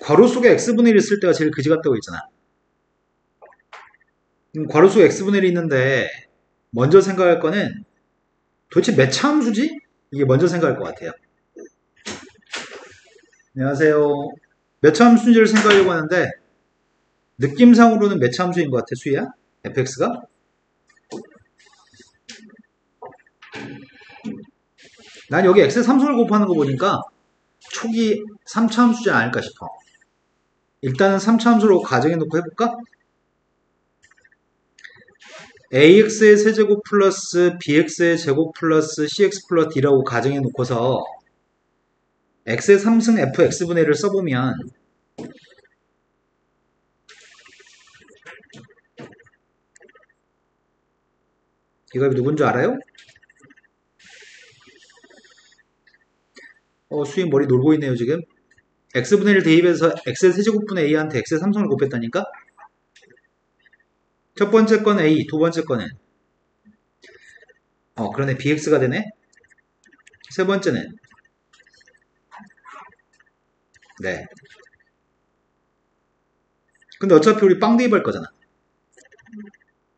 괄호 속에 x분의 1을 쓸 때가 제일 그지 같다고 했잖아. 괄호 속에 x분의 1이 있는데 먼저 생각할 거는 도대체 몇 차 함수지? 이게 먼저 생각할 것 같아요. 안녕하세요. 몇 차 함수인지를 생각하려고 하는데 느낌상으로는 몇 차 함수인 것 같아, 수희야? fx가? 난 여기 x에 3승을 곱하는 거 보니까 초기 3차 함수지 않을까 싶어. 일단은 3차 함수로 가정해놓고 해볼까? ax의 세제곱 플러스 bx의 제곱 플러스 cx 플러스 d라고 가정해놓고서 x의 3승 fx분의 1을 써보면 이 값이 누군지 알아요? 수인 머리 놀고 있네요 지금. x분의 1 대입해서 x의 세제곱분의 a한테 x의 3승을 곱했다니까? 첫 번째 건 a, 두 번째 거는 그러네, bx가 되네. 세 번째는 네. 근데 어차피 우리 빵 대입할 거잖아.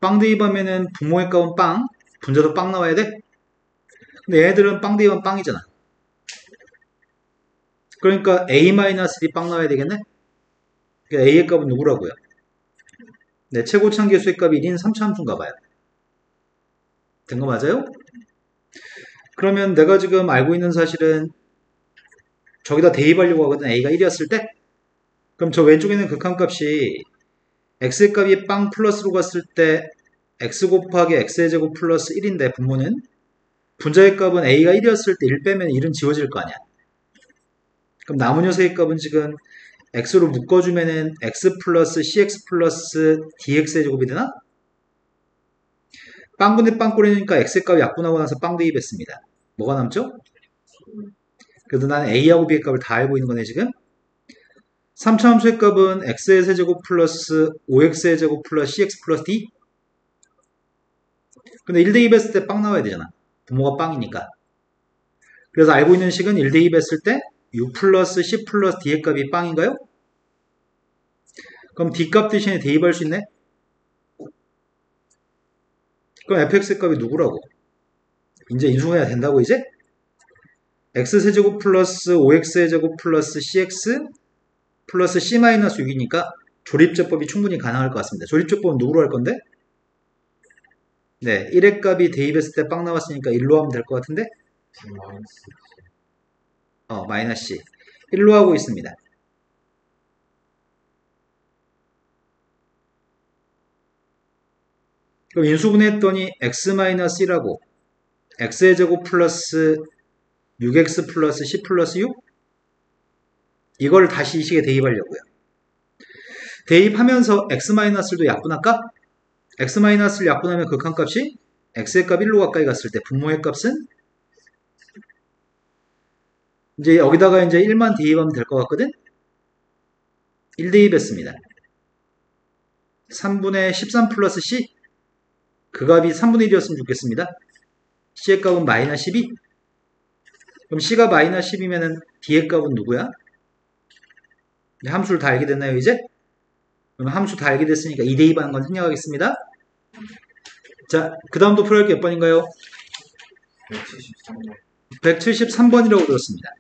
빵 대입하면은 분모의 값은 빵, 분자도 빵 나와야 돼? 근데 얘네들은 빵 대입하면 빵이잖아. 그러니까 a-d 빵 나와야 되겠네? 그러니까 a의 값은 누구라고요? 네, 최고차함계수의 값이 1인 3차 함수인가 봐요. 된 거 맞아요? 그러면 내가 지금 알고 있는 사실은 저기다 대입하려고 하거든. a가 1이었을 때? 그럼 저 왼쪽에 있는 극한값이 x의 값이 빵 플러스로 갔을 때 x 곱하기 x의 제곱 플러스 1인데 분모는 분자의 값은 a가 1이었을 때 1 빼면 1은 지워질 거 아니야. 그럼 남은 녀석의 값은 지금 x로 묶어주면은 x 플러스 cx 플러스 dx의 제곱이 되나? 빵분의 빵꼴이니까 x의 값이 약분하고 나서 빵 대입했습니다. 뭐가 남죠? 그래도 나는 a하고 b의 값을 다 알고 있는 거네 지금. 3차 함수의 값은 x의 세제곱 플러스 5x의 제곱 플러스 cx 플러스 d. 근데 1 대입했을 때 빵 나와야 되잖아. 분모가 빵이니까. 그래서 알고 있는 식은 1 대입했을 때 u 플러스 c 플러스 d의 값이 빵인가요? 그럼 d 값 대신에 대입할 수 있네? 그럼 fx의 값이 누구라고? 이제 인수분해가 된다고 이제? x세제곱 플러스 5x의 제곱 플러스 cx 플러스 c 마이너스 6이니까 조립제법이 충분히 가능할 것 같습니다. 조립제법은 누구로 할 건데? 네, 1의 값이 대입했을 때 빵 나왔으니까 1로 하면 될 것 같은데? 마이너스 c 1로 하고 있습니다. 그럼 인수분해했더니 x-1라고 x의 제곱 플러스 6x 플러스 c 플러스 6? 이걸 다시 이 식에 대입하려고요. 대입하면서 x-도 약분할까? x-를 약분하면 극한값이 x의 값 1로 가까이 갔을 때 분모의 값은 이제 여기다가 이제 1만 대입하면 될 것 같거든? 1 대입했습니다. 3분의 13 플러스 c 그 값이 3분의 1이었으면 좋겠습니다. c의 값은 마이너스 12. 그럼 c가 마이너스 10이면은 d의 값은 누구야? 함수를 다 알게 됐나요 이제? 그럼 함수 다 알게 됐으니까 2 대입하는 건 생략하겠습니다. 자, 그 다음도 풀어할 게 몇 번인가요? 173번이라고 들었습니다.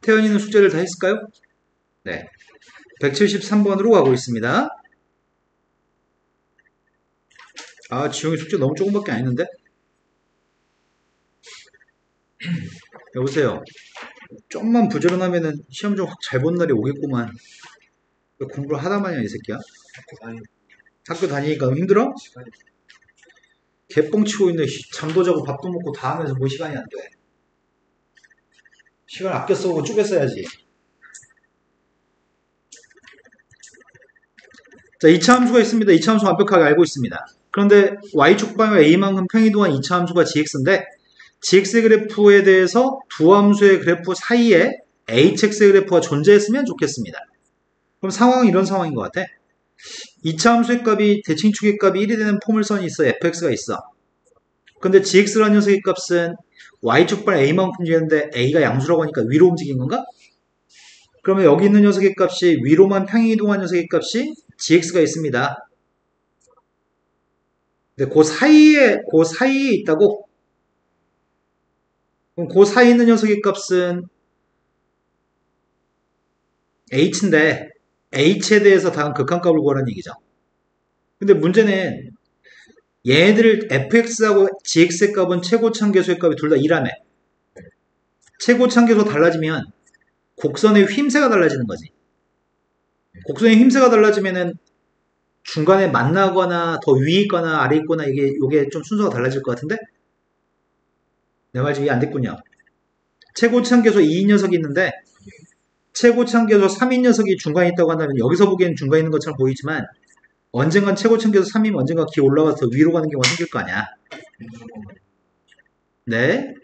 태연이는 숙제를 다 했을까요? 네. 173번으로 가고 있습니다. 지용이 숙제 너무 조금밖에 안 했는데? 여보세요. 좀만 부지런하면은 시험 좀 확 잘 본 날이 오겠구만. 왜 공부를 하다 마냐 이 새끼야? 학교 다니니까 너무 힘들어? 개뻥 치고 있네. 잠도 자고 밥도 먹고 다 하면서 뭐 시간이 안 돼. 시간 아껴 쓰고 쪼개 써야지. 자, 2차 함수가 있습니다. 2차 함수 완벽하게 알고 있습니다. 그런데 y축 방향 a만큼 평이동한 2차 함수가 gx인데 gx의 그래프에 대해서 두 함수의 그래프 사이에 hx의 그래프가 존재했으면 좋겠습니다. 그럼 상황은 이런 상황인 것 같아. 2차 함수의 값이 대칭축의 값이 1이 되는 포물선이 있어. fx가 있어. 근데 gx라는 녀석의 값은 y축발 a만큼 주는데 a가 양수라고 하니까 위로 움직인 건가? 그러면 여기 있는 녀석의 값이 위로만 평행이동한 녀석의 값이 gx가 있습니다. 근데 그 사이에 있다고? 그럼 그 사이에 있는 녀석의 값은 h인데 h에 대해서 다음 극한값을 구하라는 얘기죠. 근데 문제는 얘네들 fx하고 gx의 값은 최고차계수의 값이 둘 다 1라며. 최고차계수 달라지면 곡선의 휨새가 달라지는 거지. 곡선의 휨새가 달라지면은 중간에 만나거나 더 위에 있거나 아래 있거나 이게 좀 순서가 달라질 것 같은데? 내 말 지금 이해 안 됐군요. 최고차계수 2인 녀석이 있는데 최고차계수 3인 녀석이 중간에 있다고 한다면 여기서 보기엔 중간에 있는 것처럼 보이지만 언젠간 최고차계수 3이면 언젠가 기어 올라가서 위로 가는 경우가 생길 거 아니야. 네.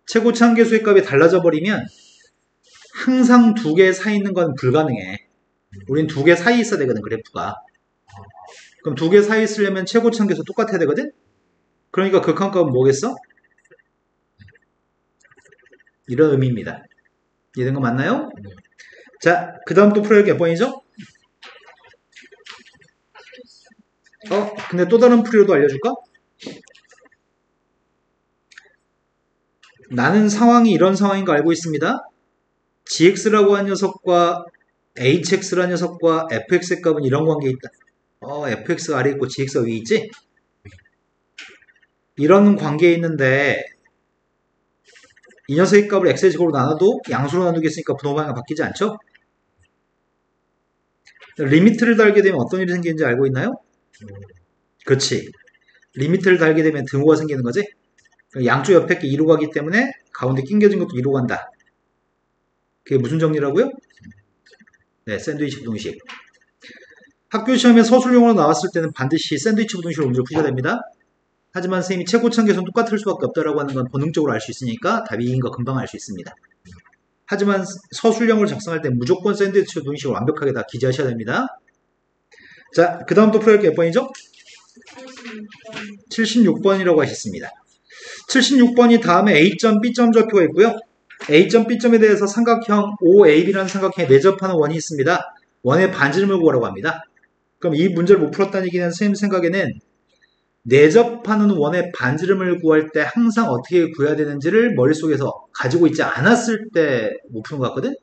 최고차계수의 값이 달라져 버리면 항상 두 개 사이 있는 건 불가능해. 우린 두 개 사이 있어야 되거든, 그래프가. 그럼 두 개 사이 있으려면 최고차계수 똑같아야 되거든? 그러니까 극한값은 뭐겠어? 이런 의미입니다. 이해된 거 맞나요? 자, 그 다음 또 풀어야 몇 번이죠? 근데 또 다른 풀이로도 알려줄까? 나는 상황이 이런 상황인 거 알고 있습니다. gx라고 한 녀석과 hx라는 녀석과 fx의 값은 이런 관계에 있다. fx가 아래 있고 gx가 위에 있지? 이런 관계에 있는데 이 녀석의 값을 x의 제곱으로 나눠도 양수로 나누겠으니까 분모방향이 바뀌지 않죠? 리미트를 달게 되면 어떤 일이 생기는지 알고 있나요? 그렇지. 리미트를 달게 되면 등호가 생기는 거지? 양쪽 옆에 게 2로 가기 때문에 가운데 낑겨진 것도 2로 간다. 그게 무슨 정리라고요? 네, 샌드위치 부등식. 학교 시험에 서술용으로 나왔을 때는 반드시 샌드위치 부등식으로 문제를 푸셔야 됩니다. 하지만 선생님이 최고차계수는 똑같을 수밖에 없다라고 하는 건 본능적으로 알 수 있으니까 답이 2인 거 금방 알 수 있습니다. 하지만 서술형을 작성할 때 무조건 샌드위치 부등식을 완벽하게 다 기재하셔야 됩니다. 자, 그 다음 또 풀어야 할 게 몇 번이죠? 76번이라고 하셨습니다. 76번이 다음에 A점, B점 좌표가 있고요. A점, B점에 대해서 삼각형 OAB라는 삼각형에 내접하는 원이 있습니다. 원의 반지름을 구하라고 합니다. 그럼 이 문제를 못 풀었다는 얘기는 선생님 생각에는 내접하는 원의 반지름을 구할 때 항상 어떻게 구해야 되는지를 머릿속에서 가지고 있지 않았을 때 못 푸는 것 같거든?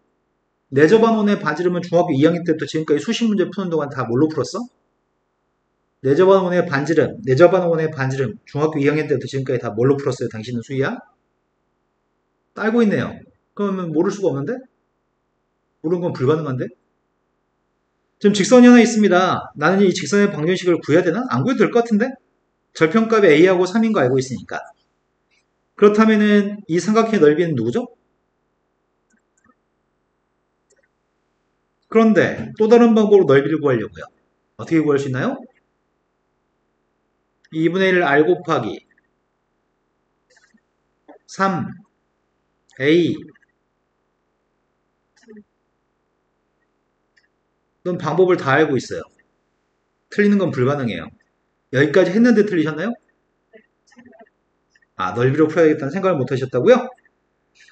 내접한 원의 반지름은 중학교 2학년 때부터 지금까지 수십 문제 푸는 동안 다 뭘로 풀었어? 내접한 원의 반지름, 중학교 2학년 때부터 지금까지 다 뭘로 풀었어요? 당신은 수희야? 알고 있네요. 그러면 모를 수가 없는데? 모르는 건 불가능한데? 지금 직선이 하나 있습니다. 나는 이 직선의 방정식을 구해야 되나? 안 구해도 될 것 같은데? 절편값이 A하고 3인 거 알고 있으니까. 그렇다면은 이 삼각형의 넓이는 누구죠? 그런데 또 다른 방법으로 넓이를 구하려고요. 어떻게 구할 수 있나요? 2분의 1 R 곱하기 3 A 넌 방법을 다 알고 있어요. 틀리는 건 불가능해요. 여기까지 했는데 틀리셨나요? 넓이로 풀어야겠다는 생각을 못 하셨다고요?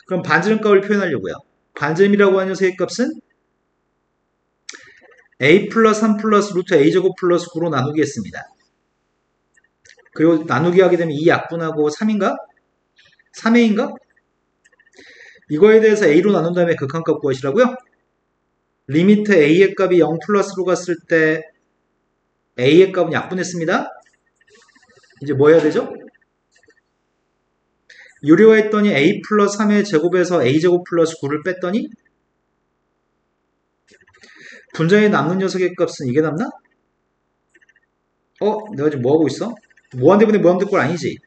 그럼 반지름값을 표현하려고요. 반지름이라고 하는 녀석의 값은 a 플러스 3 플러스 루트 a제곱 플러스 9로 나누기했습니다. 그리고 나누기 하게 되면 2 약분하고 3인가? 3a인가? 이거에 대해서 a로 나눈 다음에 극한값 구하시라고요? 리미트 a의 값이 0 플러스로 갔을 때 a의 값은 약분했습니다. 이제 뭐 해야 되죠? 유료했더니 a 플러스 3의 제곱에서 a제곱 플러스 9를 뺐더니 분자에 남는 녀석의 값은 이게 남나? 내가 지금 뭐하고 있어? 무한대분의 무한대 꼴 아니지?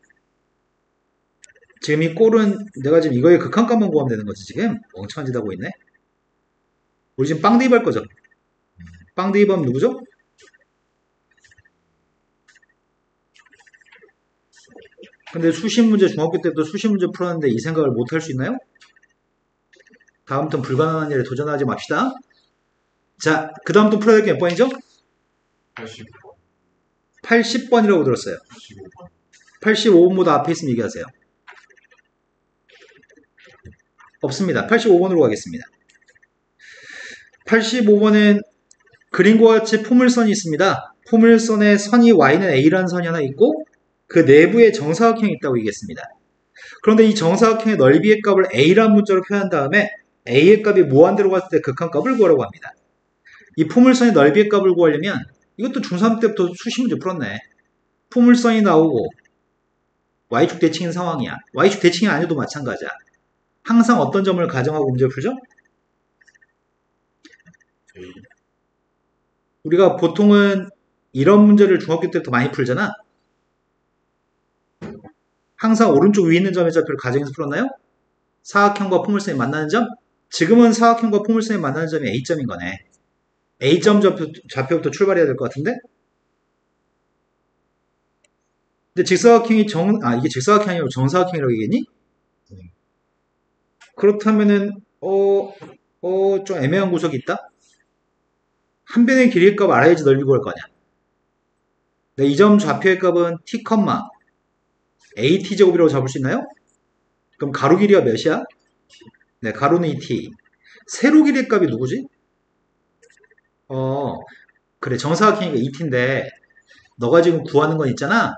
지금 이 꼴은 내가 지금 이거의 극한값만 구하면 되는 거지 지금? 멍청한 짓 하고 있네. 우리 지금 빵 대입할 거죠? 빵 대입하면 누구죠? 근데 수십 문제 중학교 때부터 수십 문제 풀었는데 이 생각을 못 할 수 있나요? 다음부터는 불가능한 일에 도전하지 맙시다. 자, 그 다음 또 풀어야 될 게 몇 번이죠? 80번. 80번이라고 들었어요. 85번. 85번보다 앞에 있으면 얘기하세요. 없습니다. 85번으로 가겠습니다. 85번은 그림과 같이 포물선이 있습니다. 포물선에 선이 y는 a라는 선이 하나 있고 그 내부에 정사각형이 있다고 얘기했습니다. 그런데 이 정사각형의 넓이의 값을 a라는 문자로 표현한 다음에 a의 값이 무한대로 갔을 때 극한값을 구하라고 합니다. 이 포물선의 넓이의 값을 구하려면 이것도 중3 때부터 수십 문제 풀었네. 포물선이 나오고 y축 대칭인 상황이야. y축 대칭이 아니어도 마찬가지야. 항상 어떤 점을 가정하고 문제를 풀죠? A. 우리가 보통은 이런 문제를 중학교 때부터 많이 풀잖아. 항상 오른쪽 위에 있는 점의 좌표를 가정해서 풀었나요? 사각형과 포물선이 만나는 점? 지금은 사각형과 포물선이 만나는 점이 A점인 거네. A점 좌표부터 출발해야 될 것 같은데? 근데 직사각형이 이게 직사각형이 아니고 정사각형이라고 얘기했니? 그렇다면은, 좀 애매한 구석이 있다? 한 변의 길이의 값 알아야지 넓이 구할 거 아니야. 이 점 좌표의 값은 t, at제곱이라고 잡을 수 있나요? 그럼 가로 길이가 몇이야? 네, 가로는 2t. 세로 길이의 값이 누구지? 그래, 정사각형이니까 2t인데, 너가 지금 구하는 건 있잖아?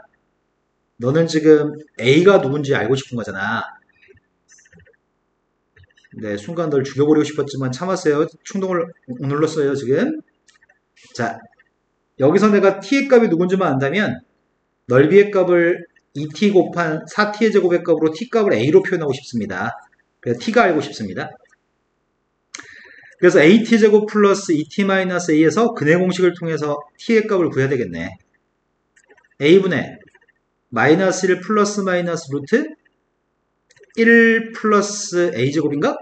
너는 지금 a가 누군지 알고 싶은 거잖아. 네, 순간 널 죽여버리고 싶었지만 참았어요. 충동을 눌렀어요, 지금. 자, 여기서 내가 t의 값이 누군지만 안다면, 넓이의 값을 2t 곱한 4t의 제곱의 값으로 t 값을 a로 표현하고 싶습니다. 그래서 t가 알고 싶습니다. 그래서 at제곱 플러스 2t-a에서 근해 공식을 통해서 t의 값을 구해야 되겠네. a분의 마이너스 1 플러스 마이너스 루트 1 플러스 a제곱인가?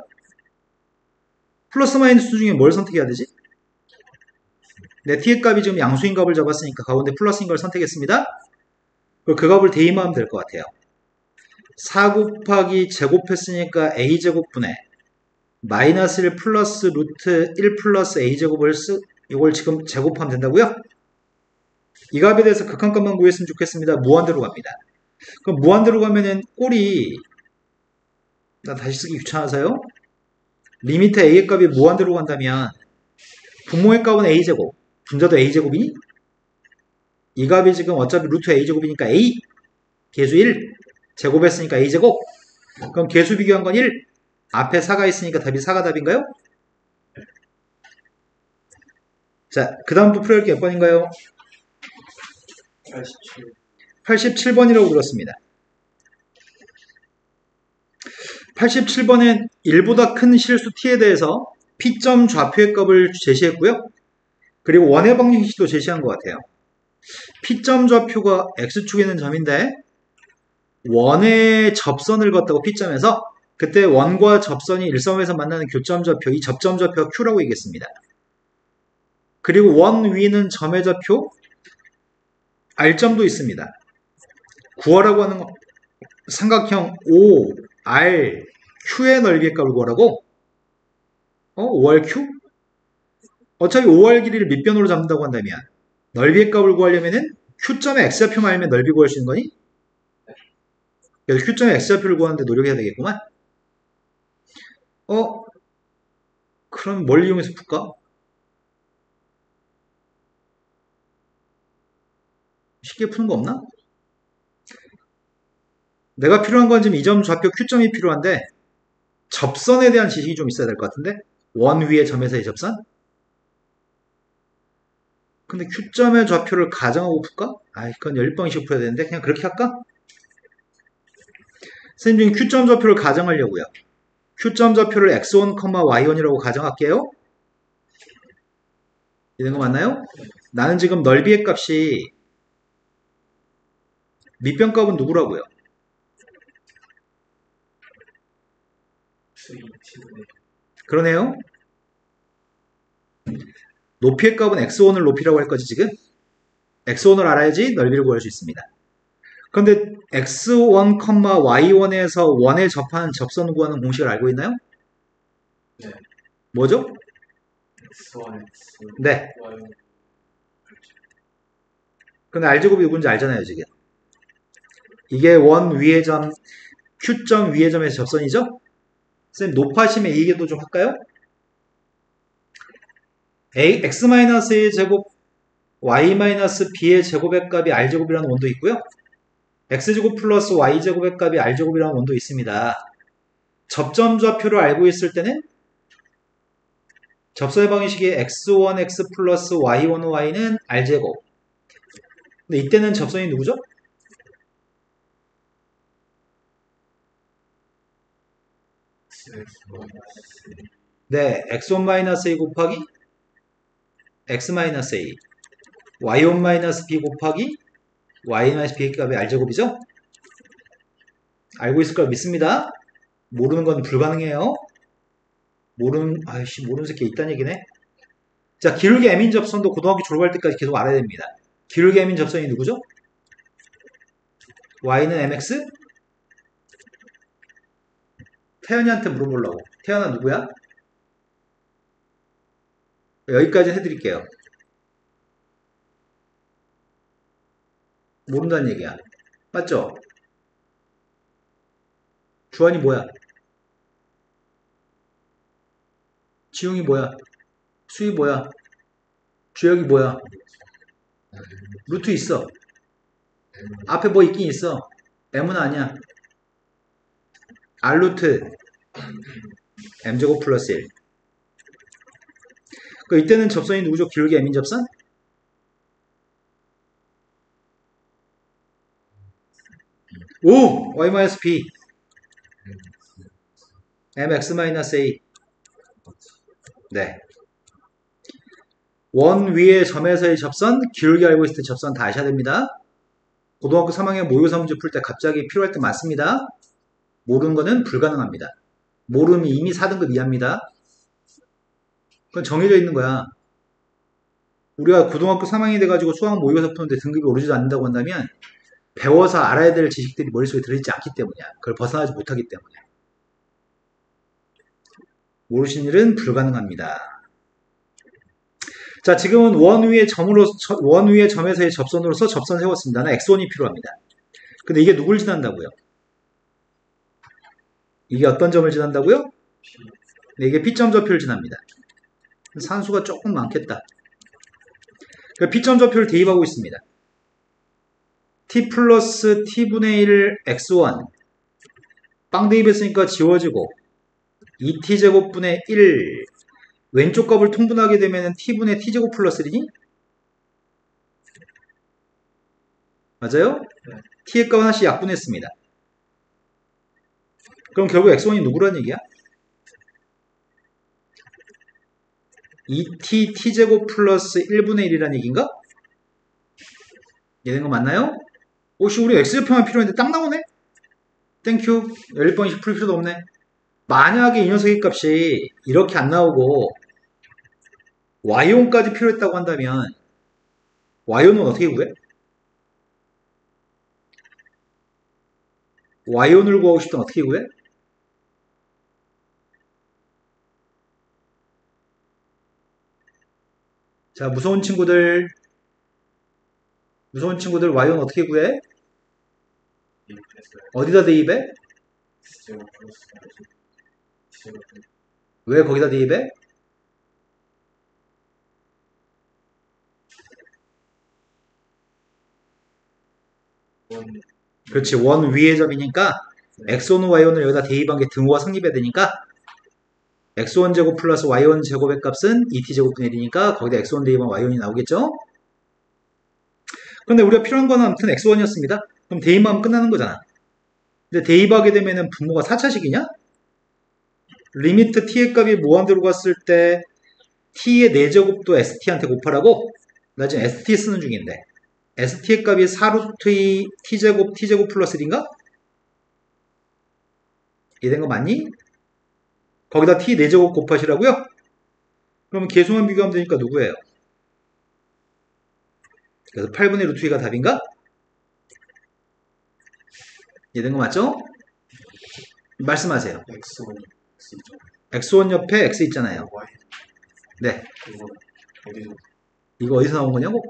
플러스 마이너스 중에 뭘 선택해야 되지? 네, t의 값이 지금 양수인 값을 잡았으니까 가운데 플러스인 걸 선택했습니다. 그 값을 대입하면 될 것 같아요. 4 곱하기 제곱했으니까 a제곱분의 마이너스 1 플러스 루트 1 플러스 a제곱을 이걸 지금 제곱하면 된다고요? 이 값에 대해서 극한값만 구했으면 좋겠습니다. 무한대로 갑니다. 그럼 무한대로 가면은 꼴이 나 다시 쓰기 귀찮아서요. 리미트 a의 값이 무한대로 간다면 분모의 값은 a제곱, 분자도 a제곱이니? 이 값이 지금 어차피 루트 a제곱이니까 a, 계수 1, 제곱했으니까 a제곱. 그럼 계수 비교한 건 1, 앞에 4가 있으니까 답이 4가 답인가요? 자, 그 다음 또 풀어야 할 게 몇 번인가요? 87. 87번이라고 들었습니다. 87번엔 1보다 큰 실수 t에 대해서 p점 좌표의 값을 제시했고요. 그리고 원의 방정식도 제시한 것 같아요. p점 좌표가 x축에 있는 점인데 원의 접선을 걷다고 p점에서 그때 원과 접선이 일점에서 만나는 교점 좌표, 이 접점 좌표가 q라고 얘기했습니다. 그리고 원 위는 점의 좌표 r점도 있습니다. 구하라고 하는 삼각형 O, R, Q의 넓이의 값을 구하라고? 5R Q? 어차피 5R 길이를 밑변으로 잡는다고 한다면 넓이의 값을 구하려면은 Q점의 X좌표만 알면 넓이 구할 수 있는 거니? 그래서 Q점의 X좌표를 구하는데 노력해야 되겠구만. 그럼 뭘 이용해서 풀까? 쉽게 푸는 거 없나? 내가 필요한 건 지금 이 점 좌표 Q점이 필요한데 접선에 대한 지식이 좀 있어야 될 것 같은데 원 위의 점에서의 접선? 근데 Q점의 좌표를 가정하고 풀까? 그건 10번씩 풀어야 되는데 그냥 그렇게 할까? 선생님 지금 Q점 좌표를 가정하려고요. Q점 좌표를 x1, y1이라고 가정할게요. 이런 거 맞나요? 나는 지금 넓이의 값이 밑변 값은 누구라고요? 그러네요. 높이의 값은 x1을 높이라고 할 거지 지금? x1을 알아야지 넓이를 구할 수 있습니다. 그런데 x1, y1에서 원에 접하는 접선을 구하는 공식을 알고 있나요? 네. 뭐죠? X1, X, 네. Y. 근데 R제곱이 누군지 알잖아요 지금. 이게 원 위의 점, Q점 위의 점에서 접선이죠? 선생님 높아심에 이 얘기도 좀 할까요? x-a의 제곱 y-b의 제곱의 값이 r제곱이라는 원도 있고요. x제곱 플러스 y제곱의 값이 r제곱이라는 원도 있습니다. 접점 좌표를 알고 있을 때는 접선의 방식이 x1x 플러스 y1y는 r제곱. 근데 이때는 접선이 누구죠? 네, x1-a 곱하기 x-a y1-b 곱하기 y-b의 값이 r제곱이죠? 알고 있을 걸 믿습니다. 모르는 건 불가능해요. 모르는 새끼 있다는 얘기네. 자, 기울기 m인 접선도 고등학교 졸업할 때까지 계속 알아야 됩니다. 기울기 m인 접선이 누구죠? y는 mx? 태연이한테 물어보려고. 태연아 누구야? 여기까지 해드릴게요. 모른다는 얘기야. 맞죠? 주한이 뭐야? 지웅이 뭐야? 수희 뭐야? 주혁이 뭐야? 루트 있어. 앞에 뭐 있긴 있어. m은 아니야. r루트 m제곱 플러스 1. 이때는 접선이 누구죠? 기울기 m인 접선? 오! y-b mx-a. 네. 원 위의 점에서의 접선, 기울기 알고 있을 때 접선 다 아셔야 됩니다. 고등학교 3학년 모의고사 문제 풀 때 갑자기 필요할 때 많습니다. 모르는 거는 불가능합니다. 모름이 이미 4등급 이하입니다. 그건 정해져 있는 거야. 우리가 고등학교 3학년이 돼가지고 수학 모의고사 푸는데 등급이 오르지도 않는다고 한다면 배워서 알아야 될 지식들이 머릿속에 들어있지 않기 때문이야. 그걸 벗어나지 못하기 때문이야. 모르신 일은 불가능합니다. 자, 지금은 원 위의 점에서의 접선으로서 접선 세웠습니다. 나 x1이 필요합니다. 근데 이게 누굴 지난다고요? 이게 어떤 점을 지난다고요? 네, 이게 P점 좌표를 지납니다. 산수가 조금 많겠다. P점 좌표를 대입하고 있습니다. t 플러스 t분의 1 x1 빵 대입했으니까 지워지고 2t제곱분의 1 왼쪽 값을 통분하게 되면 t분의 t제곱 플러스 1이니? 맞아요? 네. t의 값 하나씩 약분했습니다. 그럼 결국 x1이 누구란 얘기야? 2t t제곱 플러스 1분의 1이란 얘기인가? 이해된 거 맞나요? 혹시 우리 x좌표만 필요한데 딱 나오네? 땡큐. 11번씩 풀 필요도 없네. 만약에 이 녀석의 값이 이렇게 안 나오고 y온까지 필요했다고 한다면 y온은 어떻게 구해? y온을 구하고 싶다면 어떻게 구해? 자, 무서운 친구들 y온 어떻게 구해? 어디다 대입해? 왜 거기다 대입해? 그렇지, 원 위의 점이니까 x1, y1을 여기다 대입한 게 등호가 성립해야 되니까 x1 제곱 플러스 y1 제곱의 값은 2t 제곱분의 1이니까 거기다 x1 대입하면 y1이 나오겠죠? 근데 우리가 필요한 거는 아무튼 x1이었습니다. 그럼 대입만 하면 끝나는 거잖아. 근데 대입하게 되면은 분모가 4차식이냐? 리미트 t의 값이 무한대로 갔을 때 t의 4제곱도 st한테 곱하라고? 나 지금 st 쓰는 중인데 st의 값이 4루트 t제곱 플러스 1인가? 이해된 거 맞니? 거기다 t 4제곱 곱하시라고요? 그러면 계수만 비교하면 되니까 누구예요? 그래서 8분의 루트 2가 답인가? 이해된 거 맞죠? 말씀하세요. x1 x1 옆에 x 있잖아요. 네. 이거 어디서 나온 거냐고?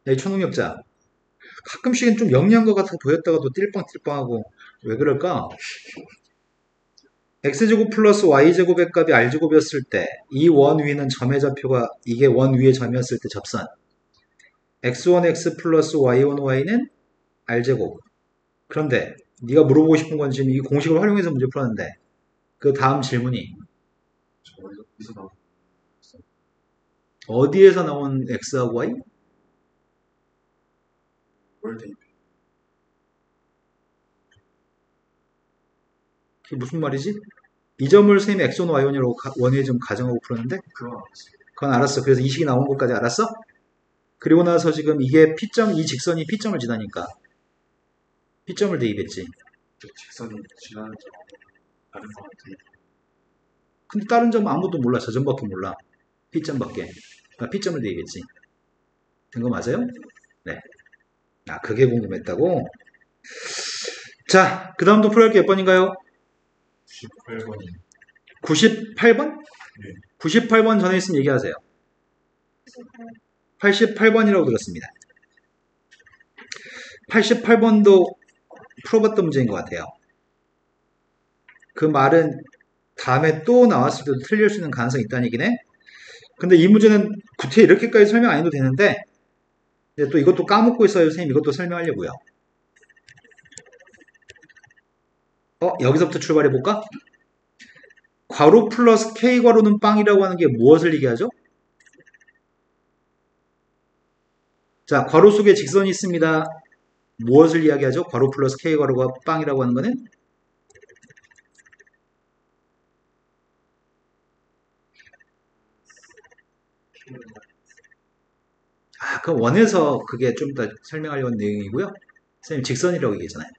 야, 이 초능력자. 가끔씩은 좀 영리한 것 같아 보였다가도 띨빵띨빵하고 왜 그럴까? x제곱 플러스 y제곱의 값이 r제곱이었을 때 이 원 위는 점의 좌표가 이게 원 위의 점이었을 때 접선 x1x 플러스 y1y는 r제곱. 그런데 네가 물어보고 싶은 건 지금 이 공식을 활용해서 문제 풀었는데 그 다음 질문이 어디서 나온 어디에서 나온 x하고 y? 월드 그게 무슨 말이지? 이 점을 선생님이 x1, y1이라고 원위의 점 가정하고 풀었는데 그건 알았어요. 그건 알았어. 그래서 이 식이 나온 것까지 알았어? 그리고 나서 지금 이게 P점, 이 직선이 P점을 지나니까 P점을 대입했지. 직선이 지나는 점 다른 것 같아요. 근데 다른 점은 아무도 몰라. 저 점밖에 몰라. P점밖에. 그러니까 P점을 대입했지. 된 거 맞아요? 네. 아, 그게 궁금했다고? 자, 그 다음도 풀어야 할 게 몇 번인가요? 98번이 98번? 네. 98번 전에 있으면 얘기하세요. 88번이라고 들었습니다. 88번도 풀어봤던 문제인 것 같아요. 그 말은 다음에 또 나왔을 때도 틀릴 수 있는 가능성이 있다는 얘기네. 근데 이 문제는 구태 이렇게까지 설명 안 해도 되는데 이제 또 이것도 까먹고 있어요. 선생님 이것도 설명하려고요. 여기서부터 출발해 볼까? 괄호 플러스 k 괄호는 빵이라고 하는 게 무엇을 얘기하죠? 자, 괄호 속에 직선이 있습니다. 무엇을 이야기하죠? 괄호 플러스 k 괄호가 빵이라고 하는 거는 그 원에서 그게 좀 더 설명하려고 하는 내용이고요. 선생님 직선이라고 얘기했잖아요.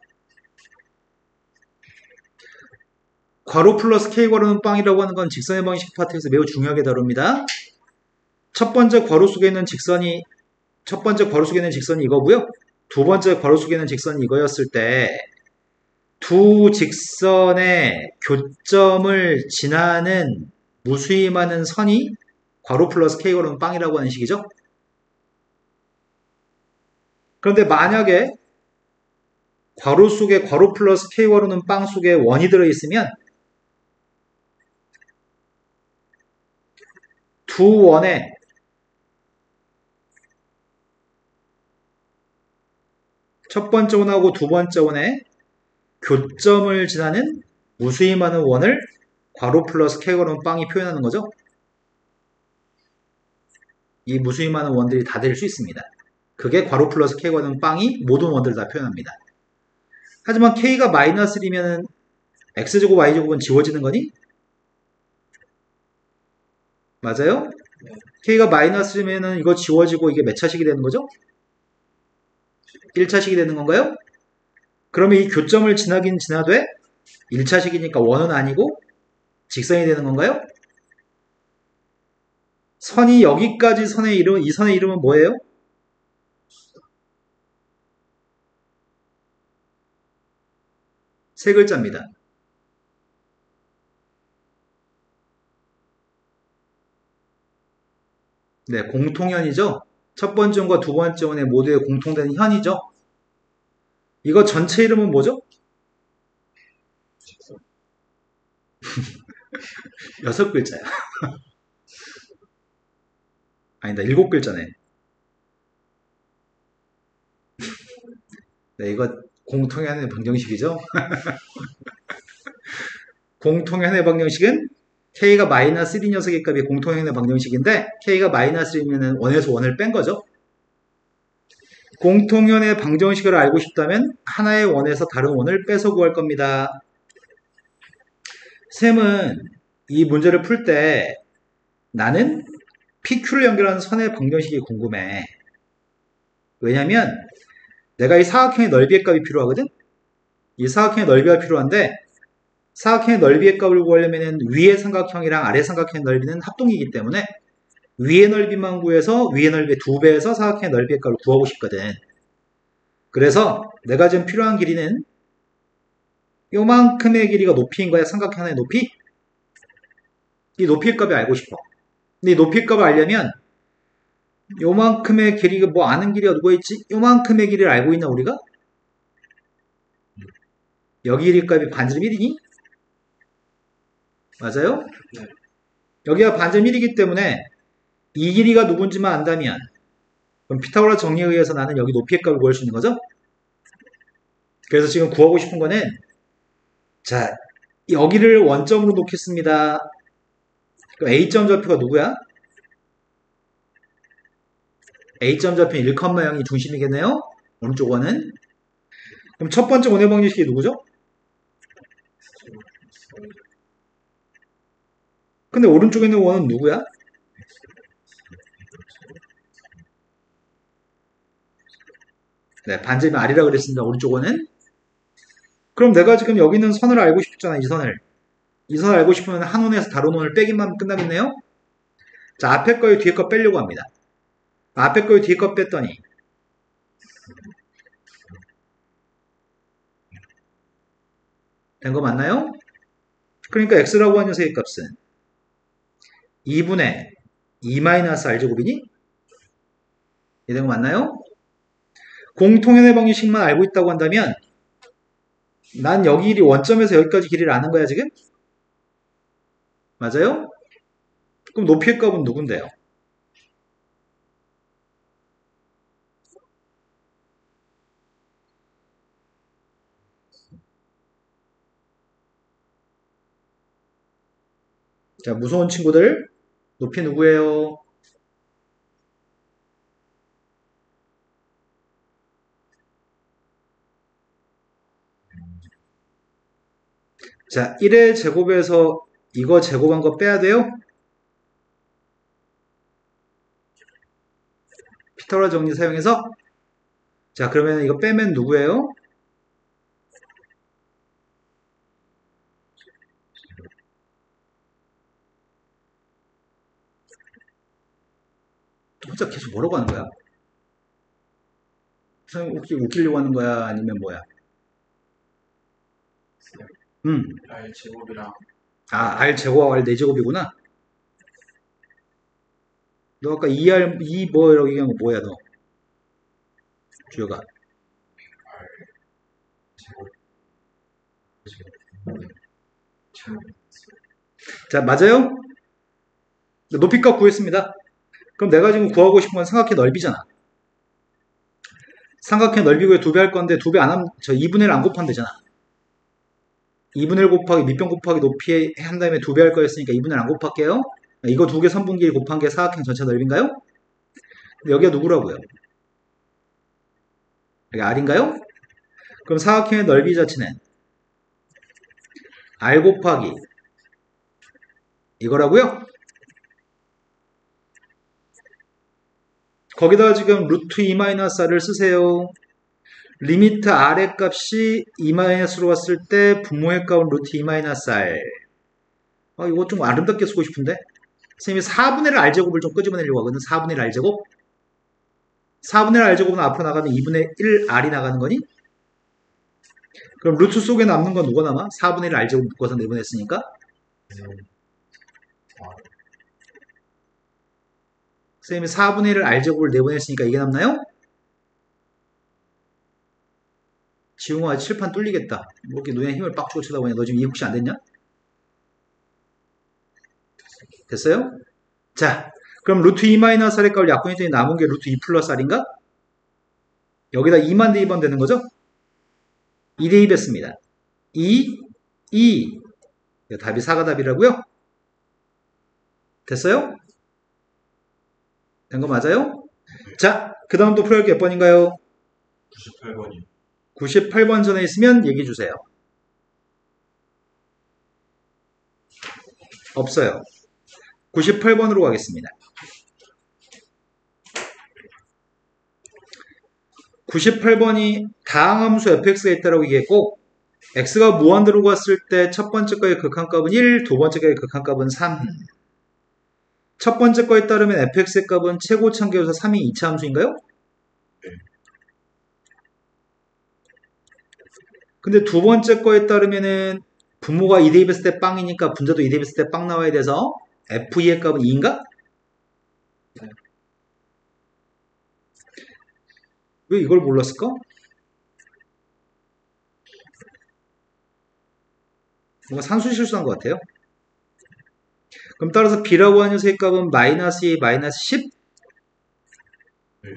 괄호 플러스 k 괄호는 빵이라고 하는 건 직선의 방식 파트에서 매우 중요하게 다룹니다. 첫 번째 괄호 속에 있는 직선이 이거고요. 두 번째 괄호 속에 있는 직선이 이거였을 때 두 직선의 교점을 지나는 무수히 많은 선이 괄호 플러스 k 괄호는 빵이라고 하는 식이죠. 그런데 만약에 괄호 속에 괄호 플러스 k 괄호는 빵 속에 원이 들어있으면 두 원의 첫 번째 원하고 두 번째 원의 교점을 지나는 무수히 많은 원을 괄호 플러스 k 괄호는 빵이 표현하는 거죠. 이 무수히 많은 원들이 다 될 수 있습니다. 그게 괄호 플러스 k 괄호는 빵이 모든 원들을 다 표현합니다. 하지만 k가 마이너스 1이면 x제곱 y제곱은 지워지는 거니? 맞아요? k가 마이너스 1이면 이거 지워지고 이게 몇 차식이 되는 거죠? 1차식이 되는 건가요? 그러면 이 교점을 지나긴 지나되 1차식이니까 원은 아니고 직선이 되는 건가요? 선이 여기까지 선의 이름, 이 선의 이름은 뭐예요? 세 글자입니다. 네, 공통현이죠. 첫 번째 원과 두 번째 원의 모두의 공통되는 현이죠. 이거 전체 이름은 뭐죠? 여섯 글자야. 아니다, 일곱 글자네. 네, 이거 공통현의 방정식이죠. 공통현의 방정식은 k가 마이너스 1인 녀석의 값이 공통현의 방정식인데 k가 마이너스 1이면 원에서 원을 뺀 거죠. 공통현의 방정식을 알고 싶다면 하나의 원에서 다른 원을 빼서 구할 겁니다. 쌤은 이 문제를 풀 때 나는 PQ를 연결하는 선의 방정식이 궁금해. 왜냐면 내가 이 사각형의 넓이의 값이 필요하거든. 이 사각형의 넓이가 필요한데 사각형의 넓이의 값을 구하려면 위의 삼각형이랑 아래 삼각형의 넓이는 합동이기 때문에 위의 넓이만 구해서 위의 넓이의 2배에서 사각형의 넓이의 값을 구하고 싶거든. 그래서 내가 지금 필요한 길이는 요만큼의 길이가 높이인 거야. 삼각형의 높이. 이 높이의 값을 알고 싶어. 근데 이 높이의 값을 알려면 요만큼의 길이가 뭐 아는 길이가 누가 있지? 요만큼의 길이를 알고 있나 우리가? 여기 길이 값이 반지름 1이니? 맞아요? 네. 여기가 반지름 1이기 때문에 이 길이가 누군지만 안다면 그럼 피타고라스 정리에 의해서 나는 여기 높이의 값을 구할 수 있는 거죠? 그래서 지금 구하고 싶은 거는 자 여기를 원점으로 놓겠습니다. 그럼 A점 좌표가 누구야? A점 좌표는 1,0이 중심이겠네요? 오른쪽 원은. 그럼 첫 번째 원의 방정식이 누구죠? 근데 오른쪽에 있는 원은 누구야? 네, 반지름이 R이라고 그랬습니다. 오른쪽 원은. 그럼 내가 지금 여기 있는 선을 알고 싶잖아, 이 선을. 이 선을 알고 싶으면 한 원에서 다른 원을 빼기만 하면 끝나겠네요? 자, 앞에 거에 뒤에 거 빼려고 합니다. 앞에 거에 뒤에 거 뺐더니 된 거 맞나요? 그러니까 x라고 하는 녀석의 값은 2분의 2-r제곱이니? 이된 거 맞나요? 공통연의 방정식만 알고 있다고 한다면 난 여기 길이 원점에서 여기까지 길이를 아는 거야 지금? 맞아요? 그럼 높이의 값은 누군데요? 자, 무서운 친구들 높이 누구예요? 자, 1의 제곱에서 이거 제곱한 거 빼야 돼요? 피타고라스 정리 사용해서 자, 그러면 이거 빼면 누구예요? 혼자 계속 뭐라고 하는 거야? 선생님 혹시 웃기려고 하는 거야? 아니면 뭐야? R 제곱이랑 아, R 제곱하고 R 4제곱이구나. 너 아까 2R, 2 뭐라고 얘기한 거 뭐야, 너? 주여가. 제곱. 자, 맞아요? 높이값 구했습니다. 그럼 내가 지금 구하고 싶은 건 삼각형 넓이잖아. 삼각형 넓이 구해 2배 할 건데 2배 안 하면 저 2분의 1 안 곱하면 되잖아. 2분의 1 곱하기 밑변 곱하기 높이 한 다음에 2배 할 거였으니까 2분의 1 안 곱할게요. 이거 두 개 선분길 곱한 게 사각형 전체 넓이인가요? 여기가 누구라고요? 여기 R인가요? 그럼 사각형의 넓이 자체는 R 곱하기 이거라고요? 거기다가 지금 루트 2-R을 쓰세요. 리미트 R의 값이 2-로 갔을 때 분모의 값은 루트 2-R. 이거 좀 아름답게 쓰고 싶은데? 선생님이 4분의 1 R제곱을 좀 끄집어내려고 하거든. 4분의 1 R제곱. 4분의 1 R제곱은 앞으로 나가면 2분의 1 R이 나가는 거니? 그럼 루트 속에 남는 건 누가 남아? 4분의 1 R제곱 묶어서 내보냈으니까? 선생님이 4분의 1 R제곱을 내보냈으니까 이게 남나요? 지웅아 칠판 뚫리겠다. 뭐 이렇게 눈에 힘을 빡 주고 쳐다보냐. 너 지금 이해 혹시 안 됐냐? 됐어요? 자, 그럼 루트 2-R의 값을 약분했더니 남은 게 루트 2 플러스 R인가? 여기다 2만 대입하면 되는 거죠? 2 대입했습니다. 2. 답이 4가 답이라고요? 됐어요? 된 거 맞아요? 자, 그 다음 또 풀어할 게 몇 번인가요? 98번이 98번 전에 있으면 얘기해 주세요. 없어요. 98번으로 가겠습니다. 98번이 다항함수 fx가 있다고 얘기했고 x가 무한대로 갔을 때 첫 번째 거의 극한값은 1, 두 번째 거의 극한값은 3. 첫 번째 거에 따르면 fx의 값은 최고차함계에서 3이 2차 함수인가요? 근데 두 번째 거에 따르면은 분모가 2 대입했을 때 빵이니까 분자도 2 대입했을 때 빵 나와야 돼서 f2의 값은 2인가? 왜 이걸 몰랐을까? 뭔가 산수 실수한 것 같아요. 그럼 따라서 b라고 하는 녀석의 값은 마이너스 2, 마이너스 10? 네.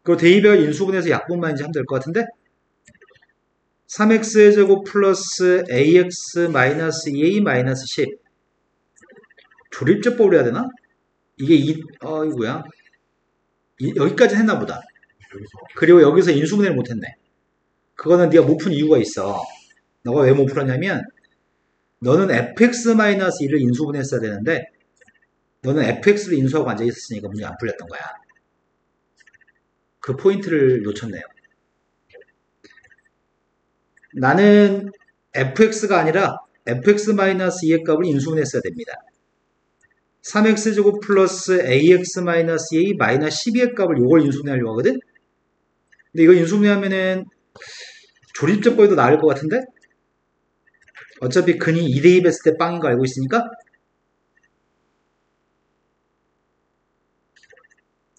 그리고 대입별 인수분해서 약분만 이제 하면 될 것 같은데? 3x의 제곱 플러스 ax 마이너스 2a 마이너스 10. 조립제법으로 해야 되나? 이게 이거야. 여기까지 했나 보다. 여기서 그리고 여기서 인수분해를 못했네. 그거는 네가 못 푼 이유가 있어. 너가 왜 못 풀었냐면 너는 fx-2를 인수분해했어야 되는데 너는 fx를 인수하고 앉아있었으니까 문제 안 풀렸던 거야. 그 포인트를 놓쳤네요. 나는 fx가 아니라 fx-2의 값을 인수분해했어야 됩니다. 3x제곱 플러스 ax-2a 마이너스 12의 값을 이걸 인수분해하려고 하거든? 근데 이거 인수분해하면은 조립제법이 더 나을 것 같은데? 어차피 근이 2대입했을 때 빵인 거 알고 있으니까?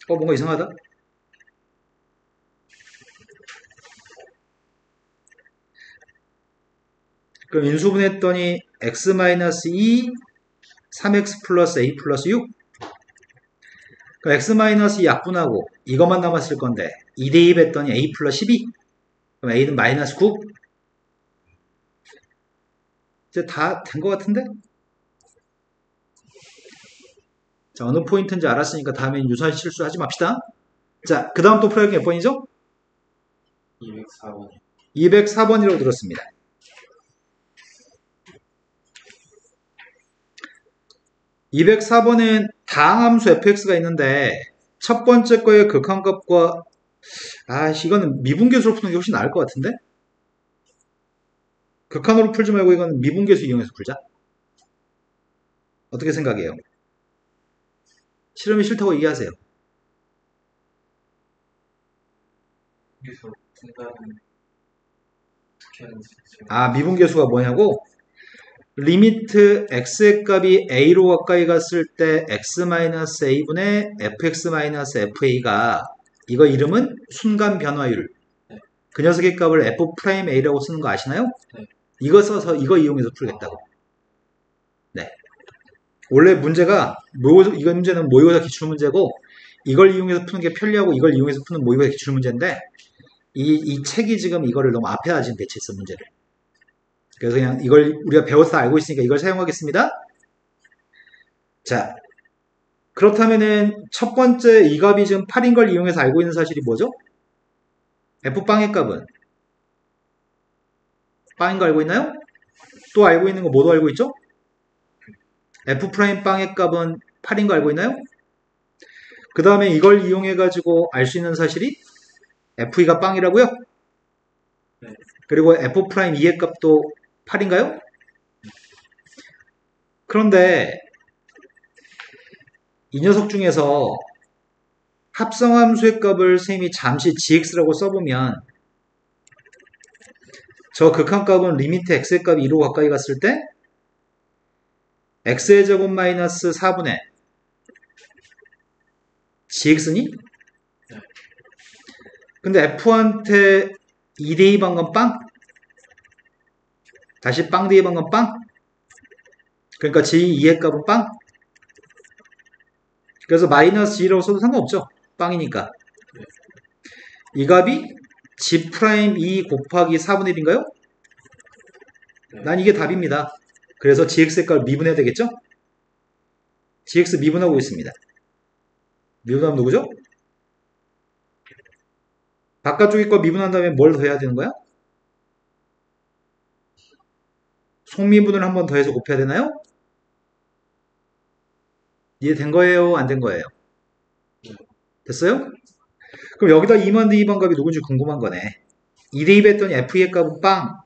뭔가 이상하다? 그럼 인수분해했더니 x-2, 3x 플러스 a 플러스 6? 그럼 x-2 약분하고 이것만 남았을 건데 2대입했더니 a 플러스 12? 그럼 a는 마이너스 9? 이제 다 된 것 같은데? 자, 어느 포인트인지 알았으니까 다음엔 유사한 실수 하지 맙시다. 자, 그 다음 또 풀어야 몇 번이죠? 204번. 204번이라고 들었습니다. 204번은 다항함수 fx가 있는데 첫 번째 거의 극한값과 이거는 미분계수로 푸는 게 훨씬 나을 것 같은데? 극한으로 풀지 말고 이건 미분계수 이용해서 풀자. 어떻게 생각해요? 실험이 싫다고 얘기하세요. 여기서 분단은 어떻게 하는지. 미분계수가 뭐냐고? 리미트 x의 값이 a로 가까이 갔을 때 x-a분의 fx-fa가 이거 이름은 순간 변화율. 네. 그 녀석의 값을 f'a라고 쓰는 거 아시나요? 네. 이거 써서 이거 이용해서 풀겠다고. 네. 원래 문제가 이거 문제는 모의고사 기출 문제고 이걸 이용해서 푸는 게 편리하고 이걸 이용해서 푸는 모의고사 기출 문제인데 이 책이 지금 이거를 너무 앞에다 지금 배치했어 문제를. 그래서 그냥 이걸 우리가 배워서 알고 있으니까 이걸 사용하겠습니다. 자, 그렇다면은 첫 번째 이 값이 지금 8인 걸 이용해서 알고 있는 사실이 뭐죠? f빵의 값은 빵인 거 알고 있나요? 또 알고 있는 거 뭐도 알고 있죠? f'빵의 값은 8인 거 알고 있나요? 그 다음에 이걸 이용해 가지고 알 수 있는 사실이 f2가 빵이라고요? 네. 그리고 f'2의 값도 8인가요? 그런데 이 녀석 중에서 합성함수의 값을 쌤이 잠시 gx라고 써보면 저 극한값은 리미트 x의 값이 2로 가까이 갔을 때 x의 제곱 마이너스 4분의 gx니? 근데 f한테 2대입한 건 빵? 다시 빵 대입한 건 빵? 그러니까 g2의 값은 빵? 그래서 마이너스 g라고 써도 상관없죠. 빵이니까. 이 값이 g'2 곱하기 4분의 1인가요? 난 이게 답입니다. 그래서 gx의 값을 미분해야 되겠죠? gx 미분하고 있습니다. 미분하면 누구죠? 바깥쪽의 거 미분한 다음에 뭘 더해야 되는 거야? 속미분을 한 번 더해서 곱해야 되나요? 이해된 거예요? 안 된 거예요? 됐어요? 그럼 여기다 2만 대입한 값이 누군지 궁금한 거네. 2대입했더니 f의 값은 빵.